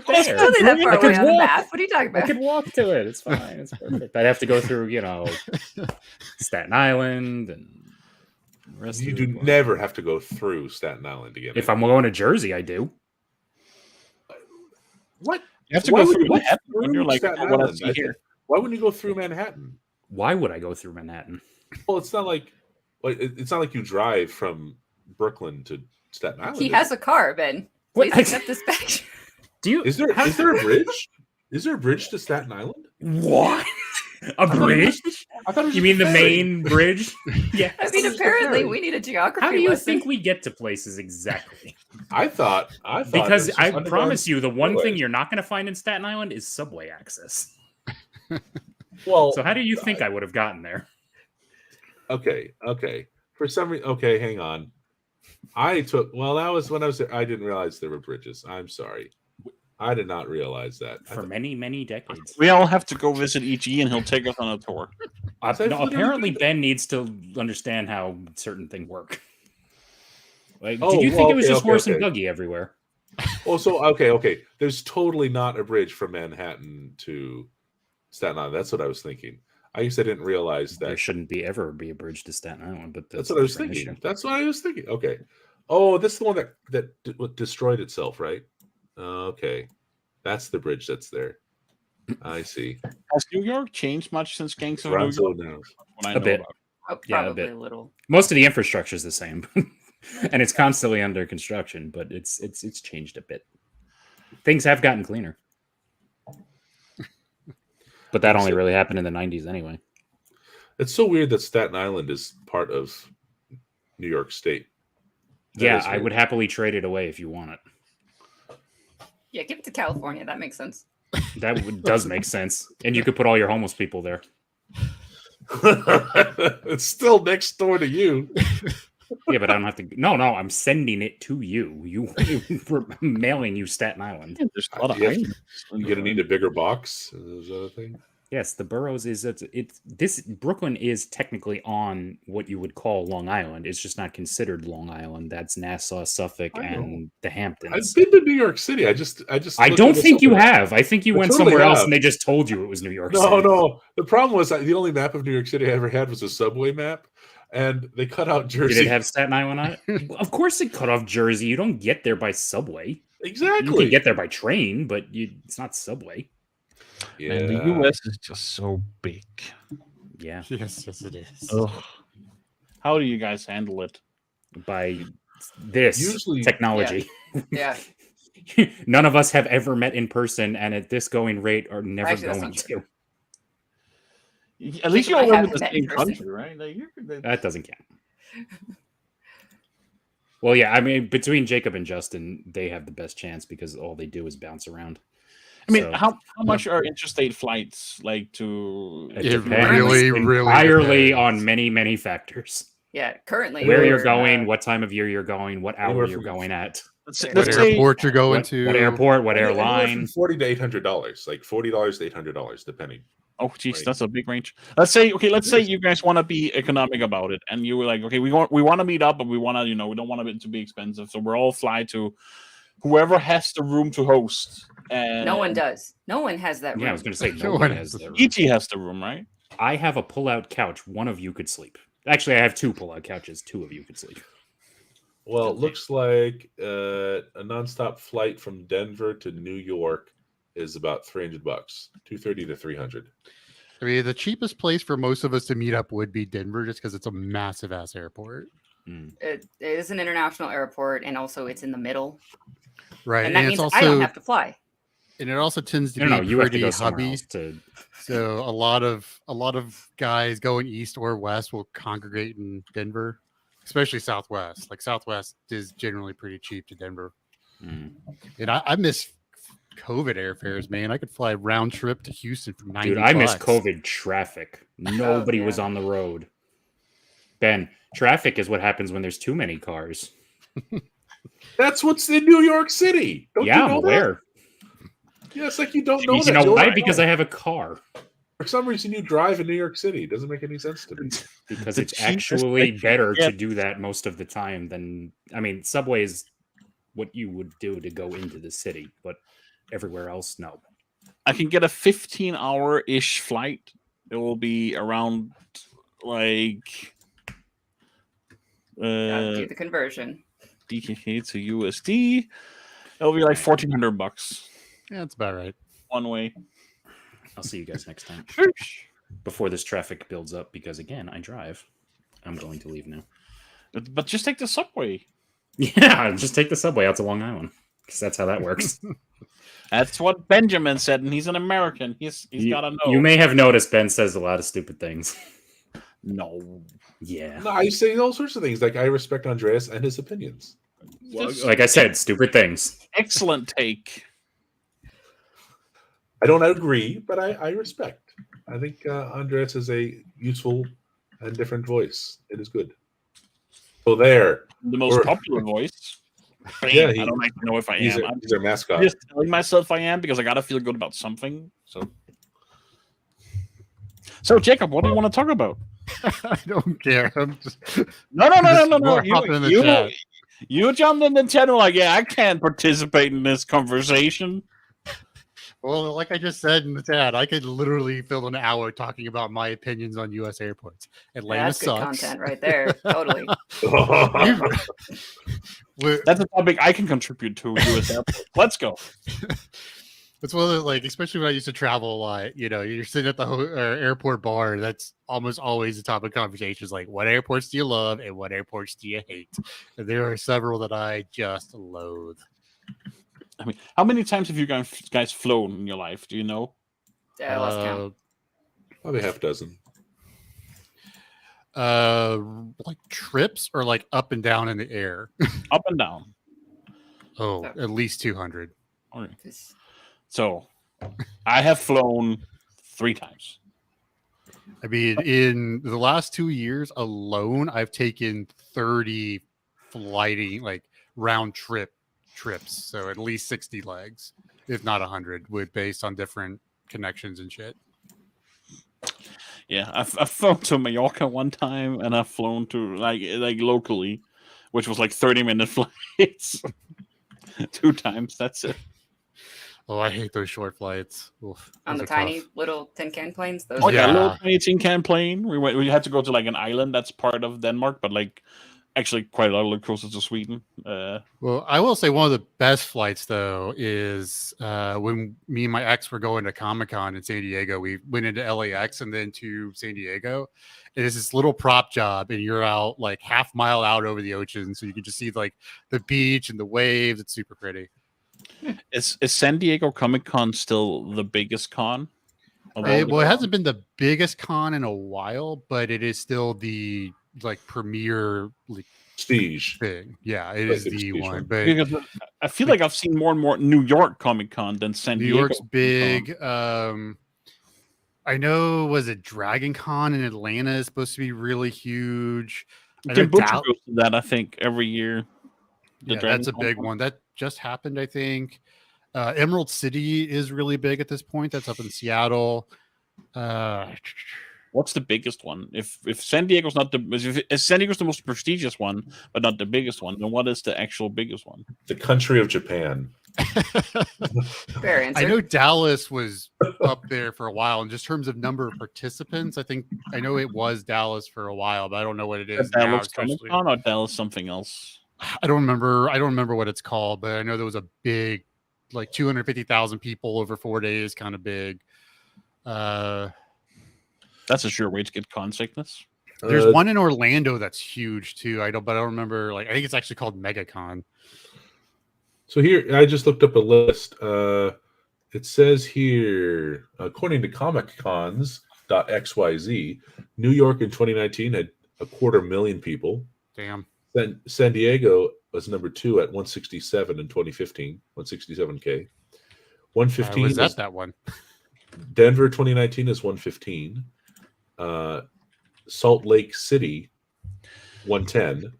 that far I could away on the walk. map. What are you talking I about? could walk to it. It's fine. It's perfect. I'd have to go through, Staten Island and the rest You of do it. never have to go through Staten Island again. If I'm going to Jersey, I do. What? You have to Why go would through you go Manhattan when you're through like, Staten I want to Island? see here. Why wouldn't you go through Manhattan? Why would I go through Manhattan? Well, it's not like it's not like you drive from Brooklyn to Staten Island. He is has it? a car, Ben. What? Please accept this back. Do you? Is there a bridge? Is there a bridge to Staten Island? What? A bridge? I thought it was You just mean a the ferry. main bridge? Yeah. I mean, apparently we need a geography How do you lesson. think we get to places exactly? I thought Because it was I just promise you, the one thing freeway. you're not going to find in Staten Island is subway access. Well, So how do you think I would have gotten there? okay. For some reason, okay, hang on. That was when I was there. I didn't realize there were bridges. I'm sorry. I did not realize that. For many, many decades. We all have to go visit EG, and he'll take us on a tour. I've No, literally apparently, been- Ben needs to understand how certain things work. Like, Oh, did you think well, it was okay, just horse okay. and buggy everywhere? Oh, so okay. There's totally not a bridge from Manhattan to Staten Island. That's what I was thinking. I guess I didn't realize There that. shouldn't ever be a bridge to Staten Island, but That's what I was thinking. That's what I was thinking. Okay. Oh, this is the one that destroyed itself, right? Okay. That's the bridge that's there. I see. Has New York changed much since Gangs of New Ronzo York? knows. What I A know bit. about. Oh, Yeah, a probably bit. a little. Most of the infrastructure is the same, and it's constantly under construction. But it's changed a bit. Things have gotten cleaner, but that only really happened in the '90s anyway. It's so weird that Staten Island is part of New York State. That Yeah, is I weird. would happily trade it away if you want it. Yeah, give it to California. That makes sense. Does make sense, and you could put all your homeless people there. It's still next door to you. Yeah, but I don't have to. No, I'm sending it to you. We're mailing you Staten Island. Yeah, there's a lot of Yeah. islands. You're gonna need a bigger box. Is that a thing? Yes, the boroughs is this Brooklyn is technically on what you would call Long Island. It's just not considered Long Island. That's Nassau, Suffolk, I know. and the I've Hamptons. been to New York City. I I don't think you have. I think you I went totally somewhere else have. and they just told you it was New York No, City. no. The problem was the only map of New York City I ever had was a subway map, and they cut out Jersey. Did it have Staten Island on it? Of course, it cut off Jersey. You don't get there by subway. Exactly. You can get there by train, but it's not subway. Yeah. And the U.S. is just so big. Yeah, Yes, it is. Ugh. How do you guys handle it? by this Usually- technology. Yeah. None of us have ever met in person, and at this going rate, are never Actually, that's going not to. true. At least you I all live in haven't the met in same person. country, right? Like, That doesn't count. Well, yeah, I mean, between Jacob and Justin, they have the best chance because all they do is bounce around. I mean, So, how much are interstate flights like to? it It depends really entirely depends. on many factors. Yeah. Currently, Where you're we're, going, what time of year you're going, what hour Anywhere you're from- going at, Let's say, What let's say airport you're going what, to? what airport, what Anywhere airline. from $40 to $800, like $40 to $800, depending. oh, geez, Right. that's a big range. Let's say you guys want to be economic about it, and you were like, okay, we want to meet up, but we want to, we don't want it to be expensive, so we're all fly to whoever has the room to host. And no one does. No one has that room. Yeah, I was going to say No no one one has has that room. ET has the room, right? I have a pull-out couch. One of you could sleep. Actually, I have two pull-out couches. Two of you could sleep. Well, it looks like a nonstop flight from Denver to New York is about $300, $230 to $300. I mean, the cheapest place for most of us to meet up would be Denver, just because it's a massive ass airport, It is an international airport, and also it's in the middle, right? and that means it's I don't also have to fly. and it also tends to No, be you have to pretty go somewhere hubby. else to. So a lot of guys going east or west will congregate in Denver, especially Southwest. Like Southwest is generally pretty cheap to Denver. Mm. And I miss COVID airfares, man. I could fly round trip to Houston for 90 Dude, I miss bucks. COVID traffic. Nobody was on the road. Ben, traffic is what happens when there's too many cars. That's what's in New York City. Don't you know I'm aware. that? Yeah, it's like you don't know You that. know why? I because I have a car. For some reason, you drive in New York City. It doesn't make any sense to me. Because The it's cheapest actually way- better Yeah. to do that most of the time than... I mean, subway is what you would do to go into the city, but everywhere else, no. I can get a 15-hour-ish flight. It will be around like Do the conversion. DKK to USD. It'll be like $1,400 Yeah, that's about right. one way. I'll see you guys next time. Before this traffic builds up, because again, I drive. I'm going to leave now. But just take the subway. Yeah, just take the subway out to Long Island. Because that's how that works. That's what Benjamin said, and he's an American. He's got to know. You may have noticed Ben says a lot of stupid things. No. Yeah. No, I say all sorts of things. Like, I respect Andreas and his opinions. Well, like I said, stupid things. Excellent take. I don't agree, but I respect. I think Andreas is a useful and different voice. It is good. So there. The most popular voice. Yeah, I don't actually know if I he's am. He's our mascot. I'm just telling myself I am because I got to feel good about something. So Jacob, what do you want to talk about? I don't care. I'm just No. More hopping in the chat. You jumped in the chat and like, yeah, I can't participate in this conversation. Well, like I just said in the chat, I could literally fill an hour talking about my opinions on U.S. airports. Atlanta That's good sucks. content right there. Totally. That's a topic I can contribute to US airport. Let's go. It's one of the, like, especially when I used to travel a lot, you know, you're sitting at the airport bar. That's almost always the topic of conversations. Like, what airports do you love and what airports do you hate? And there are several that I just loathe. I mean, how many times have you guys flown in your life? Do you know? Yeah, I lost count. Probably half dozen. Like trips or like up and down in the air? Up and down. Oh, at least 200. Okay. So, I have flown 3 times. I mean, in the last 2 years alone, I've taken 30 flighting, like round trips. So at least 60 legs, if not 100, based on different connections and shit. Yeah, I've flown to Mallorca one time, and I've flown to like locally, which was like 30-minute flights. 2 times. That's it. Oh, I hate those short flights. Oof, On those the are tiny tough. little tin can planes. Those Oh are yeah, Yeah. little tiny tin can plane. We had to go to like an island that's part of Denmark, but like actually quite a lot closer to Sweden. Well, I will say one of the best flights though is when me and my ex were going to Comic-Con in San Diego. We went into LAX and then to San Diego. It is this little prop job, and you're out like half mile out over the ocean, so you can just see like the beach and the waves. It's super pretty. Is San Diego Comic-Con still the biggest con? Well, it hasn't been the biggest con in a while, but it is still the like premier like, Prestige. thing. Yeah, it Like is the the prestige one. one. But Because I feel like I've seen more and more New York Comic-Con than San New Diego. York's big. Comic-Con. I know, was it Dragon Con in Atlanta is supposed to be really huge. I know Tim Butcher Dal- goes to that, I think, every year. yeah, Dragon that's a Con big one. That just happened, I think. Emerald City is really big at this point. That's up in Seattle. What's the biggest one? If San Diego's not if San Diego's the most prestigious one, but not the biggest one, then what is the actual biggest one? The country of Japan. fair answer. I know Dallas was up there for a while, in just terms of number of participants. I know it was Dallas for a while, but I don't know what it is now. Dallas Especially, Comic-Con or Dallas something else? I don't remember what it's called, but I know there was a big, like 250,000 people over 4 days, kind of big. That's a sure way to get con sickness. There's one in Orlando that's huge too. I don't remember. Like, I think it's actually called MegaCon. So here, I just looked up a list. It says here, according to ComicCons.xyz, New York in 2019 had 250,000 people. Damn. Then San Diego was number 2 at 167 in 2015, 167K. 115 was is that one? Denver 2019 is 115. Salt Lake City 110.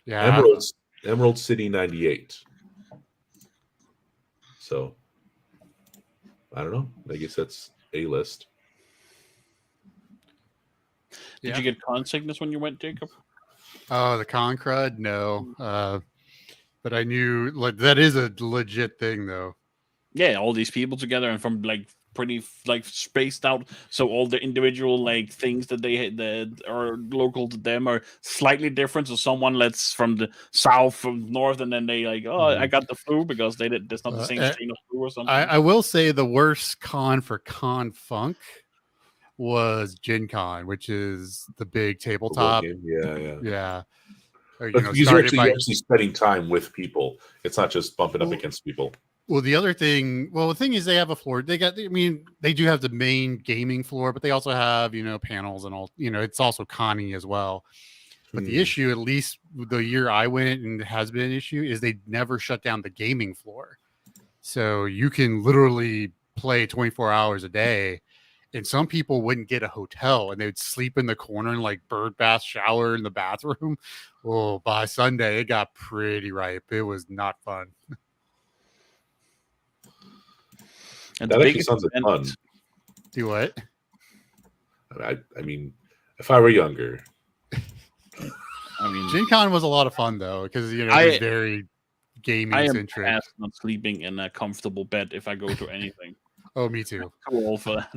Yeah. Emerald City 98. So I don't know. I guess that's A list. Did you get con sickness when you went, Jacob? Oh, the con crud? No. But I knew like that is a legit thing though. Yeah, all these people together and from like pretty like spaced out, so all the individual like things that that are local to them are slightly different. So someone that's from the south, from north, and then they like, oh, I got the flu because they did. That's not the same strain of flu or something. I will say the worst con for Con Funk was Gen Con, which is the big tabletop. Yeah. But because you're actually spending time with people. It's not just bumping up against people. Well, the thing is they have a floor. They do have the main gaming floor, but they also have, panels and all, it's also conning as well. But the issue, at least the year I went, and has been an issue, is they never shut down the gaming floor. So you can literally play 24 hours a day. And some people wouldn't get a hotel and they would sleep in the corner and like bird bath shower in the bathroom. Oh, by Sunday, it got pretty ripe. It was not fun. And that actually sounds like fun. Do what? I mean, if I were younger. Gen Con was a lot of fun though, because it was very gaming centric. I am past not sleeping in a comfortable bed if I go to anything. Oh, me too. I'm too old for that.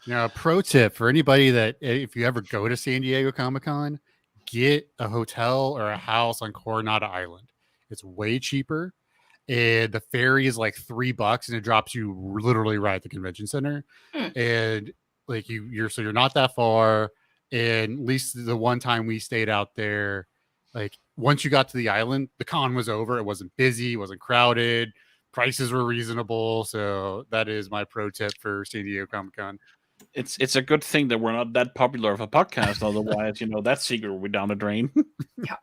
Now, a pro tip for anybody that if you ever go to San Diego Comic-Con, get a hotel or a house on Coronado Island. It's way cheaper. And the ferry is like $3 and it drops you literally right at the convention center. And like you're not that far. And at least the one time we stayed out there, like once you got to the island, the con was over. It wasn't busy, it wasn't crowded, prices were reasonable. So that is my pro tip for San Diego Comic-Con. It's a good thing that we're not that popular of a podcast. Otherwise, that secret will be down the drain. Yeah.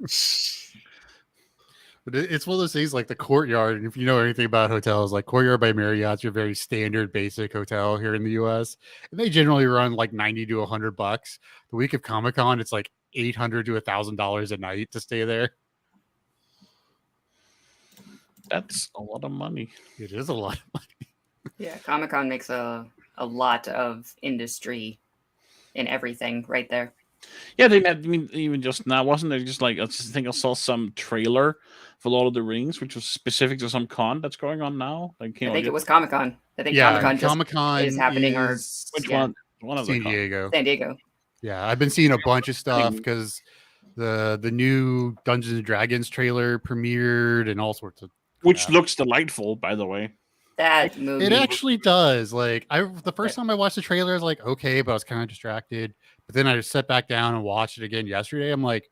But it's one of those things like the Courtyard. And if you know anything about hotels, like Courtyard by Marriott's your very standard basic hotel here in the US. And they generally run like $90 to $100. The week of Comic-Con, it's like $800 to $1,000 a night to stay there. That's a lot of money. It is a lot of money. Yeah, Comic-Con makes a lot of industry in everything right there. Yeah, even just now, wasn't there just like I think I saw some trailer for Lord of the Rings, which was specific to some con that's going on now. Like, I think it was Comic-Con. I think Comic-Con is happening. Which one? One of San Diego. San Diego. Yeah, I've been seeing a bunch of stuff because the new Dungeons and Dragons trailer premiered and all sorts of which looks delightful, by the way. That movie. It actually does. Like the first time I watched the trailer, I was like, okay, but I was kind of distracted. But then I just sat back down and watched it again yesterday. I'm like,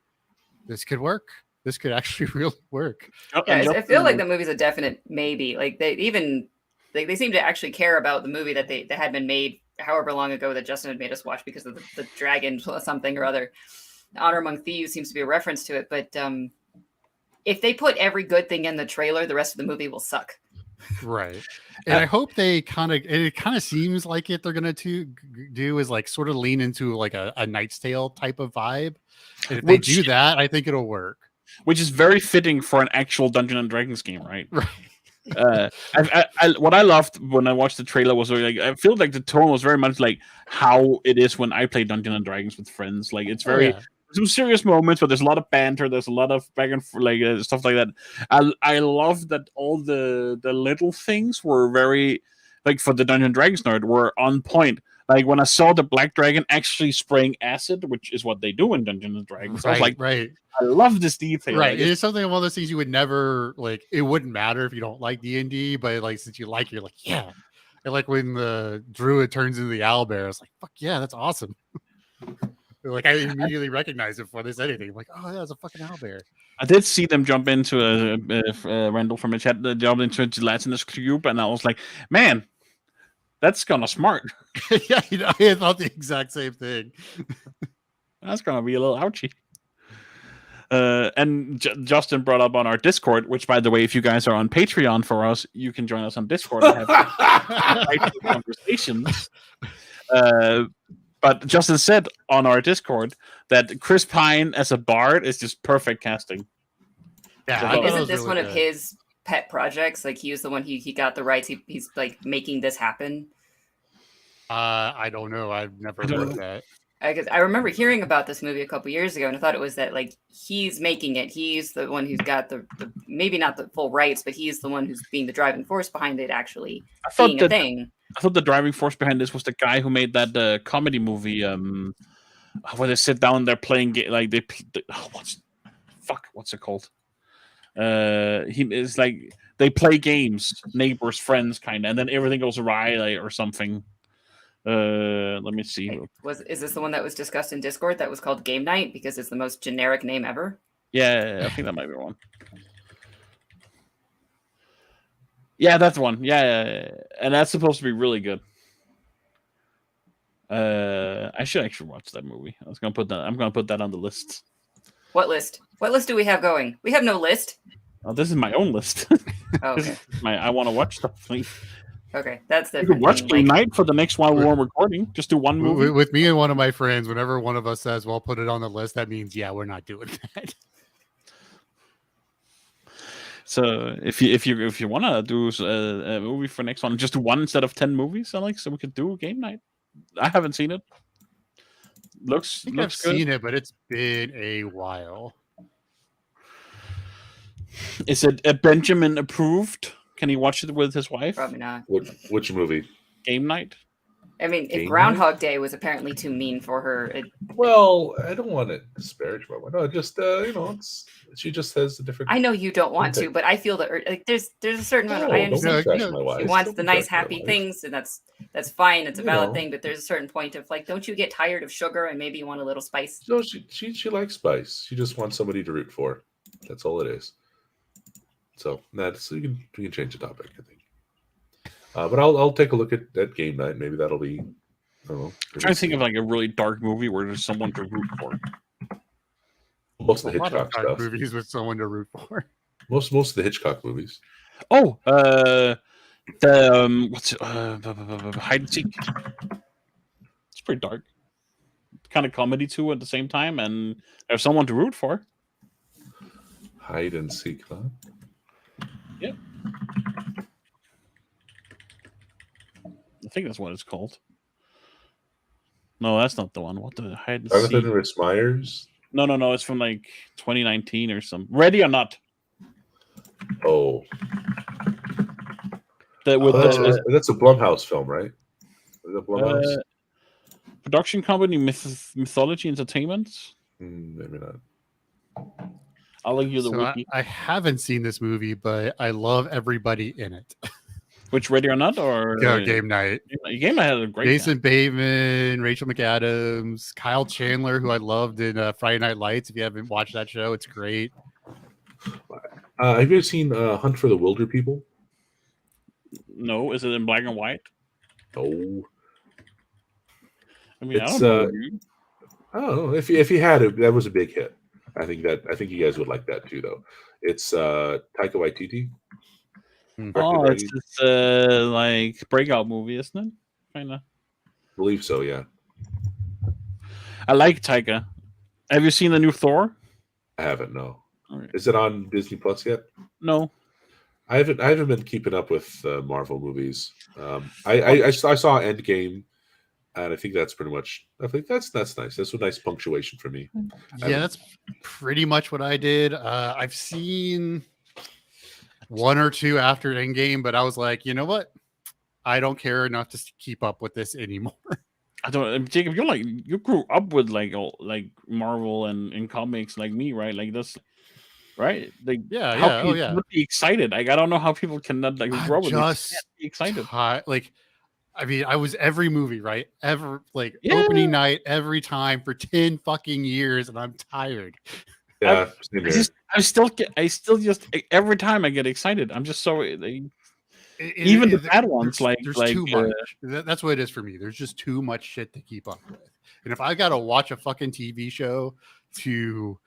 this could work. This could actually really work. Yeah, I feel like the movie's a definite maybe. Like they seem to actually care about the movie that had been made however long ago that Justin had made us watch because of the dragon something or other. Honor Among Thieves seems to be a reference to it, but if they put every good thing in the trailer, the rest of the movie will suck. Right. And I hope it kind of seems like they're going to do is like sort of lean into like a Knight's Tale type of vibe. And if they do that, I think it'll work. Which is very fitting for an actual Dungeons and Dragons game, right? Right. What I loved when I watched the trailer was like I feel like the tone was very much like how it is when I play Dungeons and Dragons with friends. Like it's very some serious moments, but there's a lot of banter. There's a lot of back and forth, like stuff like that. I love that all the little things were very like for the Dungeons and Dragons nerd were on point. Like when I saw the Black Dragon actually spraying acid, which is what they do in Dungeons and Dragons, I was like, right. I love this detail. Right, it's something one of those things you would never like. It wouldn't matter if you don't like D&D, but like since you like, you're like, yeah. And like when the druid turns into the owlbear, I was like, fuck yeah, that's awesome. Like I immediately recognized it before they said anything. I'm like, oh yeah, it's a fucking owlbear. I did see them jump into a Randall from a chat. They jumped into a gelatinous cube, and I was like, man, that's kind of smart. Yeah, I thought the exact same thing. That's gonna be a little ouchy. And Justin brought up on our Discord, which, by the way, if you guys are on Patreon for us, you can join us on Discord and have conversations. But Justin said on our Discord that Chris Pine as a bard is just perfect casting. Yeah, So I I mean, thought it isn't was this really one of good. his pet projects? Like he was the one he got the rights. He's like making this happen. I don't know. I've never I don't heard know. that. Because I remember hearing about this movie a couple years ago, and I thought it was that like he's making it. He's the one who's got the maybe not the full rights, but he's the one who's being the driving force behind it actually I thought being a that thing. I thought the driving force behind this was the guy who made that comedy movie, where they sit down, they're playing like what's it called? He is like they play games, neighbors, friends, kind of, and then everything goes awry or something. Let me see. Is this the one that was discussed in Discord that was called Game Night because it's the most generic name ever? Yeah, I think that might be one. Yeah, that's one. Yeah, and that's supposed to be really good. I should actually watch that movie. I'm gonna put that on the list. What list? What list do we have going? We have no list. Oh, this is my own list. Oh, This okay. is I want to watch stuff. Okay, that's You different. could watch than, Game like, Night for the next while we're recording. Just do one movie. With me and one of my friends, whenever one of us says, "Well, put it on the list," that means we're not doing that. So if you want to do a movie for next one, just do one instead of 10 movies, Alex, so we could do Game Night. I haven't seen it. Looks I think looks I've good. seen it, but it's been a while. Is it Benjamin approved? Can he watch it with his wife? Probably not. Which movie? Game Night. I mean, if Game Groundhog Day was apparently too mean for her, Well, I don't want to disparage my wife. No, just she just has a different. I know you don't want to, Okay. but I feel that like there's a certain amount. No, I don't understand trash no, my wife. she wants Don't the nice, trash my happy wife. things, and that's fine. It's a You valid know. thing, but there's a certain point of like, don't you get tired of sugar and maybe you want a little spice? No, she likes spice. She just wants somebody to root for. That's all it is. So we can change the topic, I think. But I'll take a look at Game Night. Maybe that'll be. I don't know. I'm trying to think of like a really dark movie where there's someone to root for. Most of the A lot of Hitchcock dark stuff. movies with someone to root for. Most of the Hitchcock movies. Oh, what's it? Hide and Seek. It's pretty dark. Kind of comedy too at the same time, and there's someone to root for. Hide and Seek, huh? Yep. I think that's what it's called. No, that's not the one. What the Hide and Jonathan Seek? Rhys Meyers. No. It's from like 2019 or something. Ready or Not? Oh, With that's a Blumhouse film, right? Is it Blumhouse? production company Mythology Entertainment. Maybe not. I'll link you the So wiki. I haven't seen this movie, but I love everybody in it. Which Ready or Not or Game Night. Game Night had a great Jason Bateman, Rachel McAdams, Kyle Chandler, who I loved in Friday Night Lights. If you haven't watched that show, it's great. Have you ever seen Hunt for the Wilder People? No, is it in black and white? No. I mean, It's, I don't know. I don't know. If you had it, that was a big hit. I think you guys would like that too, though. It's Taika Waititi. Oh, it's this like breakout movie, isn't it? Kinda. I believe so, yeah. I like Taika. Have you seen the new Thor? I haven't, no. Okay. Is it on Disney Plus yet? No. I haven't been keeping up with Marvel movies. I saw Endgame, and I think that's pretty much. I think that's nice. That's a nice punctuation for me. Yeah, that's pretty much what I did. I've seen one or two after Endgame, but I was like, you know what? I don't care enough to keep up with this anymore. I don't, Jacob. You grew up with like Marvel and comics like me, right? Like this, right? Like how can you not be excited? Like I don't know how people cannot like grow with just be excited. I mean, I was every movie, right? Opening night every time for 10 fucking years, and I'm tired. Yeah, I still just every time I get excited. I'm just so even the bad ones there's too much. That's what it is for me. There's just too much shit to keep up with. And if I gotta watch a fucking TV show to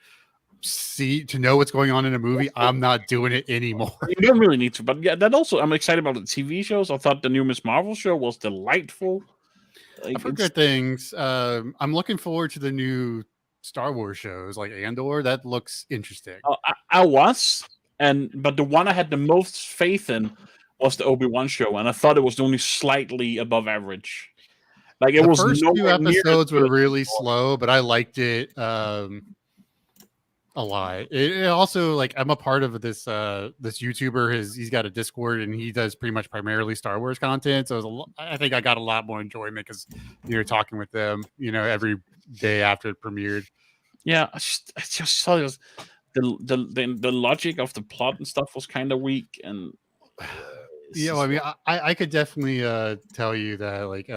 to know what's going on in a movie, I'm not doing it anymore. You don't really need to, but yeah, that also I'm excited about the TV shows. I thought the new Miss Marvel show was delightful. I've heard good things. I'm looking forward to the new Star Wars shows like Andor. That looks interesting. I was, but the one I had the most faith in was the Obi-Wan show, and I thought it was only slightly above average. Like it the was first 2 nowhere near episodes as were good. really slow, but I liked it a lot. It also, like, I'm a part of this this YouTuber. He's got a Discord and he does pretty much primarily Star Wars content. So I think I got a lot more enjoyment because you're talking with them, every day after it premiered. Yeah, I just saw this. The logic of the plot and stuff was kind of weak, and I mean, I could definitely tell you that, like,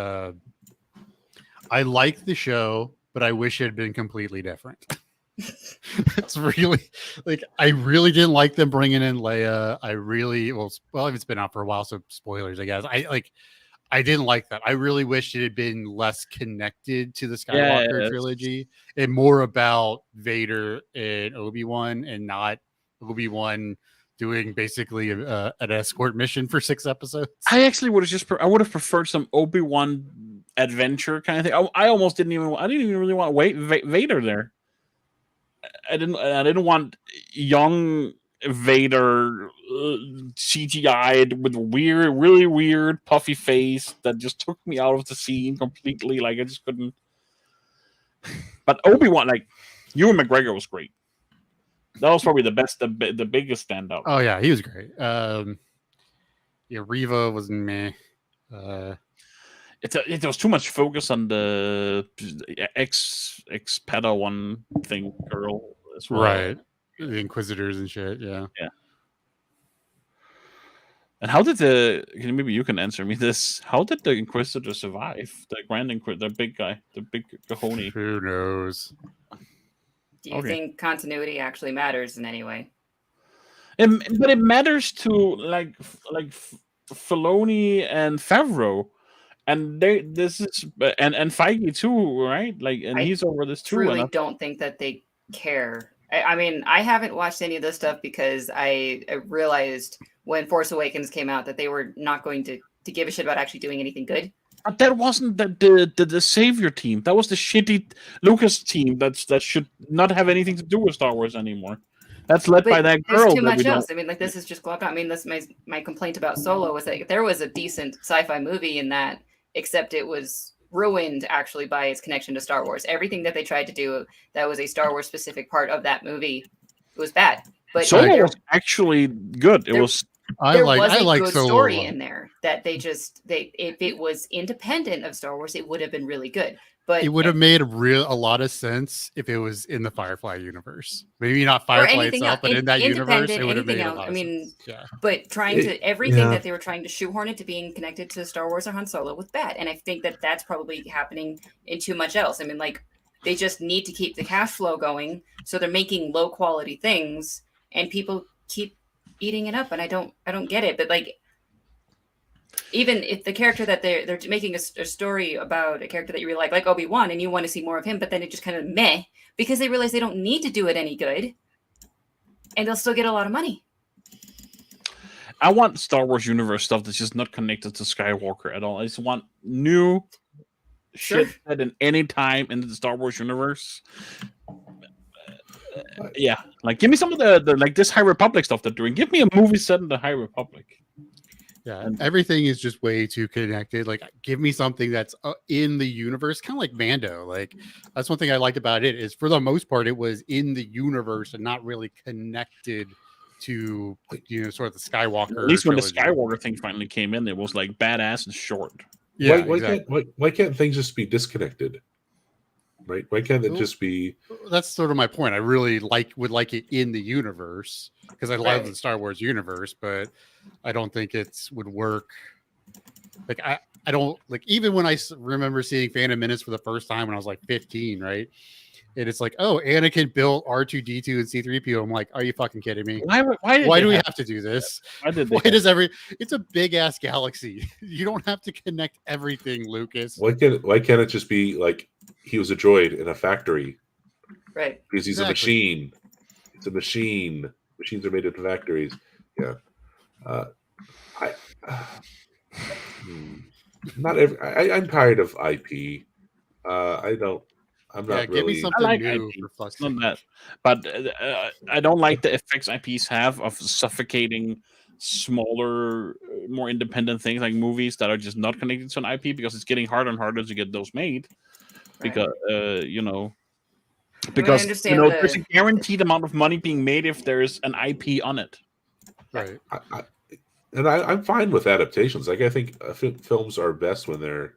I like the show, but I wish it had been completely different. It's really, like, I really didn't like them bringing in Leia. I really, well, it's been out for a while, so spoilers, I guess. I didn't like that. I really wished it had been less connected to the Skywalker trilogy and more about Vader and Obi-Wan, and not Obi-Wan doing basically an escort mission for 6 episodes. I actually would have I would have preferred some Obi-Wan adventure kind of thing. I almost didn't even really want Vader there. I didn't want young Vader CGI'd with really weird puffy face that just took me out of the scene completely. Like I just couldn't. But Obi-Wan, like, Ewan McGregor was great. That was probably the best, the biggest standout. Oh yeah, he was great. Reva was meh. It was too much focus on the ex Padawan thing girl as well. Right. The Inquisitors and shit. Yeah. And how did maybe you can answer me this? How did the Inquisitor survive? The Grand Inquisitor, the big guy, the big Kahoni. Who knows? Do you think continuity actually matters in any way? But it matters to like Filoni and Favreau. And this is and Feige too, right? Like, and he's over this too. I truly don't think that they care. I mean, I haven't watched any of this stuff because I realized when Force Awakens came out that they were not going to give a shit about actually doing anything good. But that wasn't the Savior team. That was the shitty Lucas team that should not have anything to do with Star Wars anymore. That's led by that girl. There's too much else. I mean, like, this is just globbed out. I mean, that's my complaint about Solo was that there was a decent sci-fi movie in that, except it was ruined actually by its connection to Star Wars. Everything that they tried to do that was a Star Wars specific part of that movie was bad. But Solo was actually good. There was a good story in there that if it was independent of Star Wars, it would have been really good. But it would have made a lot of sense if it was in the Firefly universe. Maybe not Firefly itself, but in that universe, it would have made a lot of sense. Yeah. But everything that they were trying to shoehorn it to being connected to Star Wars or Han Solo was bad. And I think that that's probably happening in too much else. I mean, like, they just need to keep the cash flow going. So they're making low quality things and people keep eating it up. And I don't get it. But, like, even if the character that they're making a story about a character that you really like Obi-Wan, and you want to see more of him, but then it just kind of meh because they realize they don't need to do it any good, and they'll still get a lot of money. I want Star Wars universe stuff that's just not connected to Skywalker at all. I just want new shit set in any time in the Star Wars universe. Yeah, like give me some of the like this High Republic stuff they're doing. Give me a movie set in the High Republic. Yeah, and everything is just way too connected. Like, give me something that's in the universe, kind of like Mando. Like, that's one thing I liked about it is, for the most part, it was in the universe and not really connected to, sort of the Skywalker. At least when the Skywalker thing finally came in, it was like badass and short. Yeah, why can't things just be disconnected? Right? Why can't it just be? That's sort of my point. I really would like it in the universe because I love the Star Wars universe, but I don't think it would work. Like, I don't, like, even when I remember seeing Phantom Menace for the first time when I was like 15, right? And it's like, oh, Anakin built R2D2 and C3PO. I'm like, are you fucking kidding me? Why do we have to do this? It's a big ass galaxy. You don't have to connect everything, Lucas. Why can't it just be like he was a droid in a factory? Right. Because he's a machine. It's a machine. Machines are made in factories. Yeah. I'm tired of IP. I'm not give me really. something I like new IP, for fuck's not sake. that, but I don't like the effects IPs have of suffocating smaller, more independent things like movies that are just not connected to an IP because it's getting harder and harder to get those made. Right. Because I mean, I because understand there's a guaranteed amount of money being made if there's an IP on it. Right. I'm fine with adaptations. Like I think films are best when they're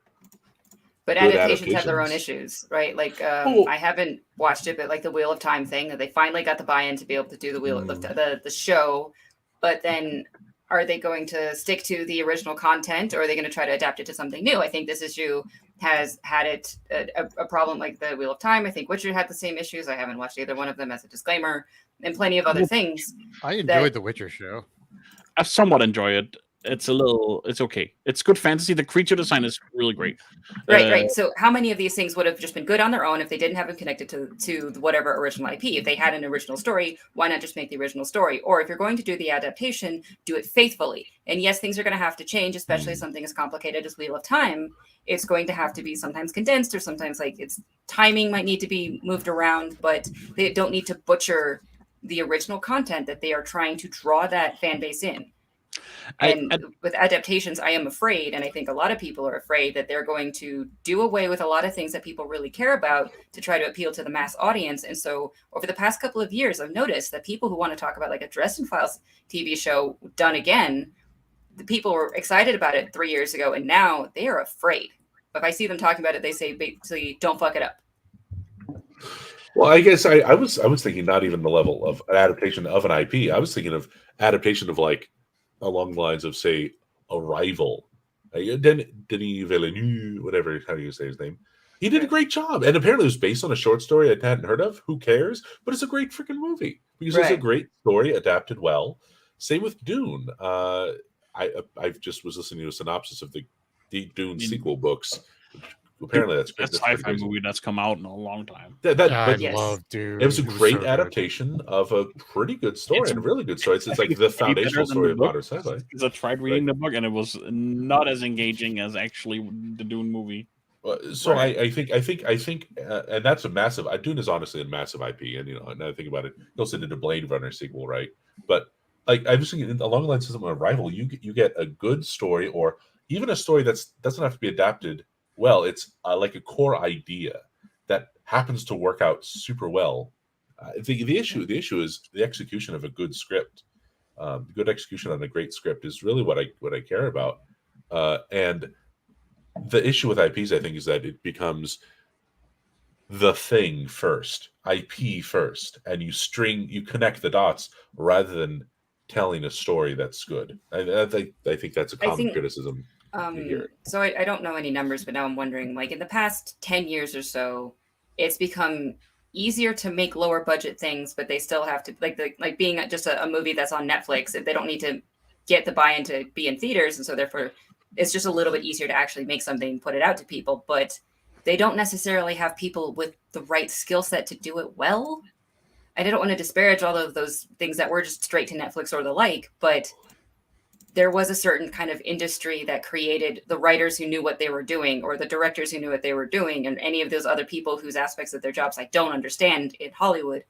but good adaptations have their own adaptations. issues, right? Like Oh. I haven't watched it, but like the Wheel of Time thing, that they finally got the buy-in to be able to do the show, but then are they going to stick to the original content, or are they going to try to adapt it to something new? I think this issue has had a problem like the Wheel of Time. I think Witcher had the same issues. I haven't watched either one of them, as a disclaimer, and plenty of other things. I enjoyed the Witcher show. I somewhat enjoy it. It's okay. It's good fantasy. The creature design is really great. Right. So how many of these things would have just been good on their own if they didn't have them connected to whatever original IP? If they had an original story, why not just make the original story? Or if you're going to do the adaptation, do it faithfully. And yes, things are going to have to change, especially something as complicated as Wheel of Time. It's going to have to be sometimes condensed, or sometimes like its timing might need to be moved around, but they don't need to butcher the original content that they are trying to draw that fan base in. And with adaptations, I am afraid, and I think a lot of people are afraid, that they're going to do away with a lot of things that people really care about to try to appeal to the mass audience. And so over the past couple of years, I've noticed that people who want to talk about like a Dresden Files TV show done again, the people were excited about it 3 years ago, and now they are afraid. If I see them talking about it, they say basically, don't fuck it up. Well, I guess I was thinking not even the level of an adaptation of an IP. I was thinking of adaptation of like along the lines of, say, Arrival. Denis Villeneuve, whatever, how do you say his name? He did a great job, and apparently it was based on a short story I hadn't heard of. Who cares? But it's a great freaking movie because it's a great story adapted well. Same with Dune. I just was listening to a synopsis of the Dune sequel books. Apparently that's a sci-fi movie that's come out in a long time. I love Dune. It was a great adaptation of a pretty good story, and a really good story. It's like the foundational story of modern sci-fi. Because I tried reading the book, and it was not as engaging as actually the Dune movie. So I think, and that's a massive. Dune is honestly a massive IP, and now I think about it, it also did a Blade Runner sequel, right? But like I was thinking, along the lines of Arrival, you get a good story, or even a story that doesn't have to be adapted. Well, it's like a core idea that happens to work out super well. The issue is the execution of a good script. Good execution on a great script is really what I care about. And the issue with IPs, I think, is that it becomes the thing first, IP first, and you connect the dots rather than telling a story that's good. I think that's a common criticism. So I don't know any numbers, but now I'm wondering, like in the past 10 years or so, it's become easier to make lower budget things, but they still have to like being just a movie that's on Netflix. They don't need to get the buy-in to be in theaters, and so therefore it's just a little bit easier to actually make something, put it out to people. But they don't necessarily have people with the right skill set to do it well. I don't want to disparage all of those things that were just straight to Netflix or the like, but there was a certain kind of industry that created the writers who knew what they were doing, or the directors who knew what they were doing, and any of those other people whose aspects of their jobs I don't understand in Hollywood.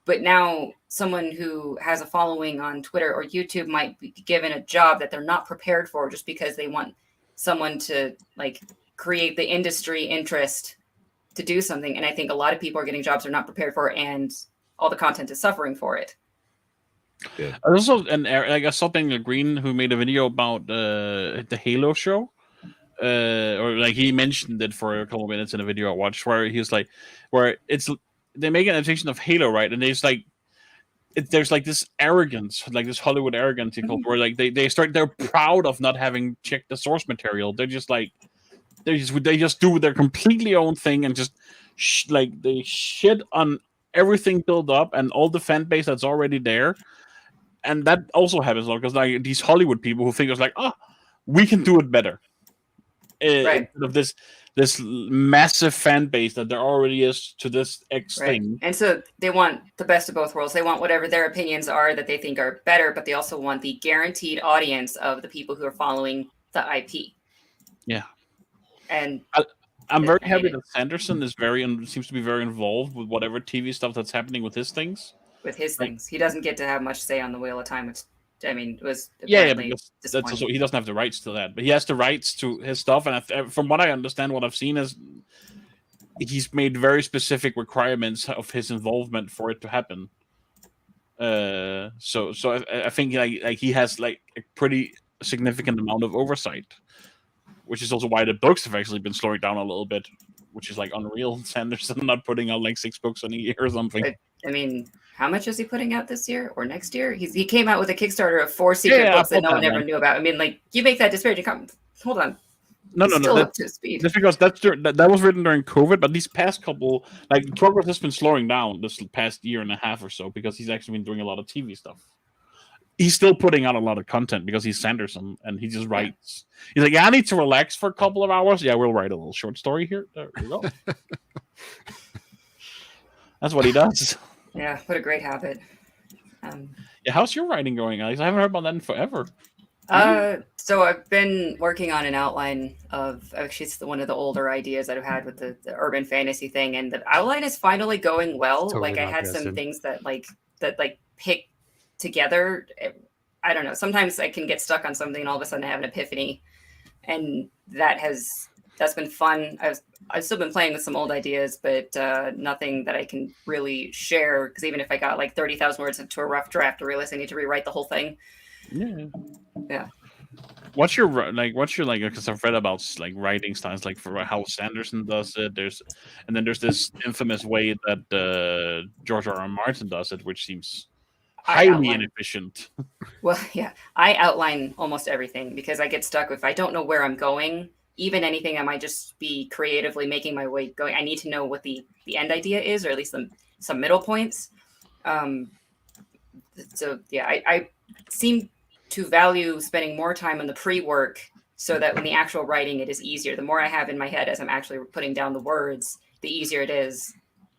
But now someone who has a following on Twitter or YouTube might be given a job that they're not prepared for, just because they want someone to like create the industry interest to do something. And I think a lot of people are getting jobs they're not prepared for, and all the content is suffering for it. Yeah. Also, I saw Daniel Green, who made a video about the Halo show, or like he mentioned it for a couple of minutes in a video I watched, where he was like, where they make an adaptation of Halo, right? And there's like this arrogance, like this Hollywood arrogance, where like they're proud of not having checked the source material. They're just like they just do their completely own thing, and just they shit on everything built up and all the fan base that's already there. And that also happens a lot, because like these Hollywood people who think it's like, we can do it better. Instead of this this massive fan base that there already is to this X Right. thing. And so they want the best of both worlds. They want whatever their opinions are that they think are better, but they also want the guaranteed audience of the people who are following the IP. Yeah. And I'm very happy that Sanderson is seems to be very involved with whatever TV stuff that's happening with his things. With his things, he doesn't get to have much say on the Wheel of Time, which I mean was because that's also, he doesn't have the rights to that, but he has the rights to his stuff. And from what I understand, what I've seen is he's made very specific requirements of his involvement for it to happen. So I think like he has like a pretty significant amount of oversight, which is also why the books have actually been slowing down a little bit, which is like unreal. Sanderson not putting out like 6 books in a year or something. I mean, how much is he putting out this year or next year? He came out with a Kickstarter of 4 secret books that no one ever knew about. I mean, like, you make that disparaging comment. Hold on. No, up to speed. That's because that was written during COVID, but these past couple, like, progress has been slowing down this past year and a half or so because he's actually been doing a lot of TV stuff. He's still putting out a lot of content because he's Sanderson and he just writes. He's like, yeah, I need to relax for a couple of hours. Yeah, we'll write a little short story here. There we go. That's what he does. Yeah, what a great habit. Yeah, how's your writing going, Alex? I haven't heard about that in forever. So I've been working on an outline of actually it's one of the older ideas that I've had with the urban fantasy thing, and the outline is finally going well. Totally like I had some things that pick together. I don't know. Sometimes I can get stuck on something, and all of a sudden I have an epiphany, and that's been fun. I've still been playing with some old ideas, but nothing that I can really share. Because even if I got like 30,000 words into a rough draft, I realize I need to rewrite the whole thing. Yeah. What's your because I've read about like writing styles, like for how Sanderson does it. There's this infamous way that George R.R. Martin does it, which seems highly inefficient. Well, yeah, I outline almost everything because I get stuck if I don't know where I'm going. Even anything I might just be creatively making my way going. I need to know what the end idea is, or at least some middle points. So yeah, I seem to value spending more time on the pre-work so that when the actual writing it is easier. The more I have in my head as I'm actually putting down the words, the easier it is.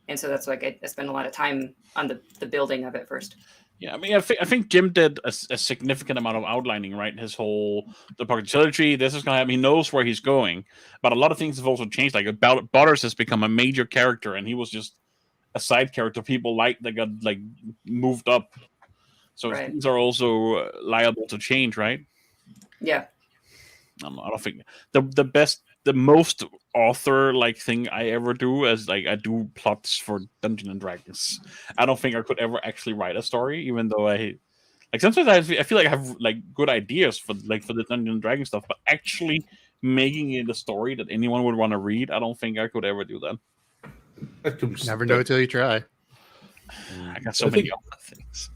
And so that's why I spend a lot of time on the building of it first. Yeah, I mean, I think Jim did a significant amount of outlining, right? His whole the Pocket Trilogy. This is gonna happen. He knows where he's going, but a lot of things have also changed. Like Butters has become a major character, and he was just a side character people that got like moved up. So things are also liable to change, right? Yeah. I don't think the most author like thing I ever do is like I do plots for Dungeons and Dragons. I don't think I could ever actually write a story, even though I sometimes I feel like I have like good ideas for the Dungeons and Dragons stuff, but actually making it a story that anyone would want to read, I don't think I could ever do that. Never know till you try. I got so many other things.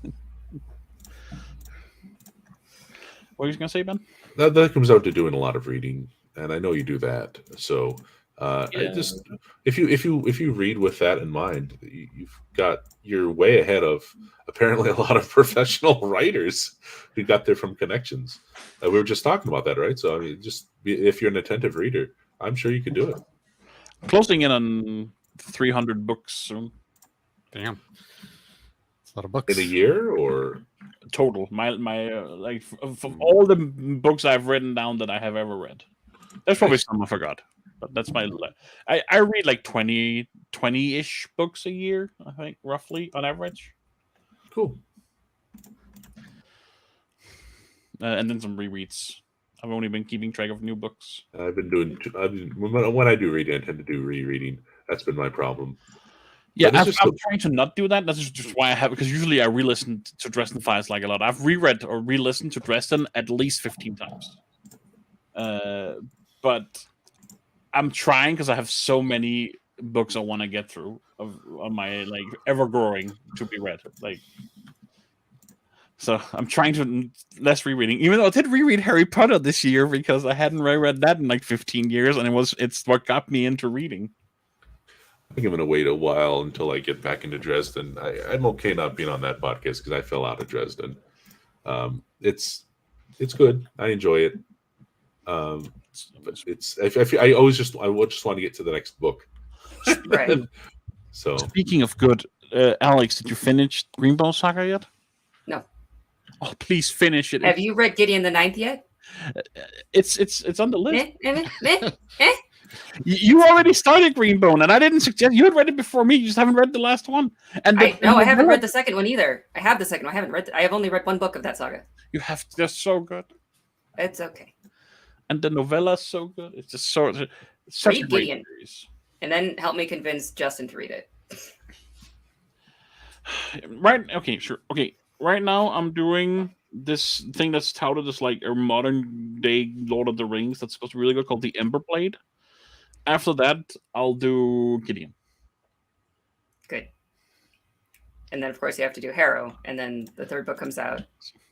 What were you going to say, Ben? That comes out to doing a lot of reading, and I know you do that. So, if you read with that in mind, you're way ahead of apparently a lot of professional writers who got there from connections. We were just talking about that, right? So, I mean, if you're an attentive reader, I'm sure you could do it. Closing in on 300 books soon. Damn, it's a lot of books in a year, or total. My from all the books I've written down that I have ever read. There's probably some I forgot, but that's my. I read like 20-ish books a year. I think roughly on average. Cool. And then some rereads. I've only been keeping track of new books. When I do reading, I tend to do rereading. That's been my problem. Yeah, I'm trying to not do that. That's just why I have, because usually I re-listen to Dresden Files like a lot. I've reread or re-listened to Dresden at least 15 times. But I'm trying because I have so many books I want to get through on my like ever growing to be read. Like, so I'm trying to less rereading. Even though I did reread Harry Potter this year because I hadn't reread that in like 15 years, and it's what got me into reading. I think I'm going to wait a while until I get back into Dresden. I'm okay not being on that podcast because I fell out of Dresden. It's good. I enjoy it. But it's I always just want to get to the next book. Right. So Speaking of good, Alex, did you finish Greenbow Saga yet? No. Oh, please finish it. Have you read Gideon the Ninth yet? It's on the list. Meh. You already started Greenbone, and I didn't suggest you had read it before me. You just haven't read the last one. And I haven't read the second one either. I have the second one. I haven't read. I have only read one book of that saga. You have to. They're so good, It's okay. and the novella's so good. It's just such a Read great Gideon. series. And then help me convince Justin to read it. Right? Okay, sure. Okay, right now I'm doing this thing that's touted as like a modern day Lord of the Rings that's supposed to be really good called the Ember Blade. After that, I'll do Gideon. Good. And then, of course, you have to do Harrow. And then the third book comes out I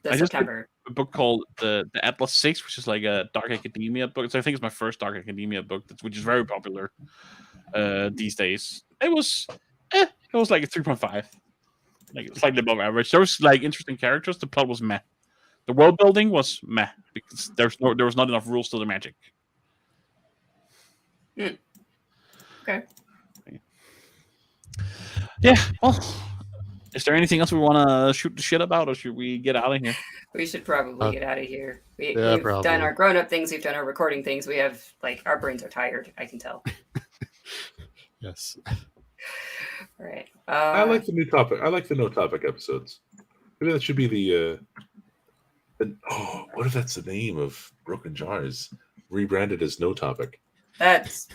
this just September. A book called the Atlas 6, which is like a Dark Academia book. So I think it's my first Dark Academia book, which is very popular these days. It was like a 3.5, like slightly above average. There was like interesting characters. The plot was meh. The world building was meh because there was not enough rules to the magic. Okay. Yeah. Well, is there anything else we want to shoot the shit about, or should we get out of here? We should probably get out of here. We've probably. done our grown-up things. We've done our recording things. We have, like, our brains are tired. I can tell. Yes. All right. I like the new topic. I like the no topic episodes. Maybe that should be the what if that's the name of Broken Jars rebranded as no topic? That's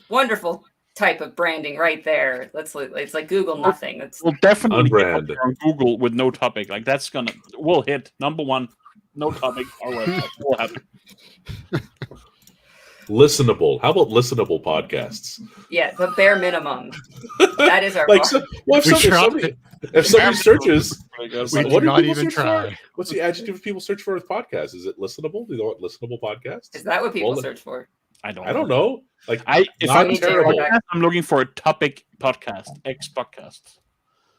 wonderful type of branding right there. It's like Google nothing. That's We'll definitely get up Unbrand. there on Google with no topic. Like we'll hit number one. No topic. Our website will happen. Listenable. How about listenable podcasts? yeah, the bare minimum. That is our Like, bar. if somebody searches, We what do do not people even search for? try. What's the adjective people search for with podcasts? Is it listenable? Do you know what listenable podcasts? Is that what people Well, search for? I don't know. Like, If not I'm need to terrible. go back. I'm looking for a topic podcast, X podcast.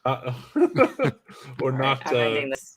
Or All right, not. I'm ending this.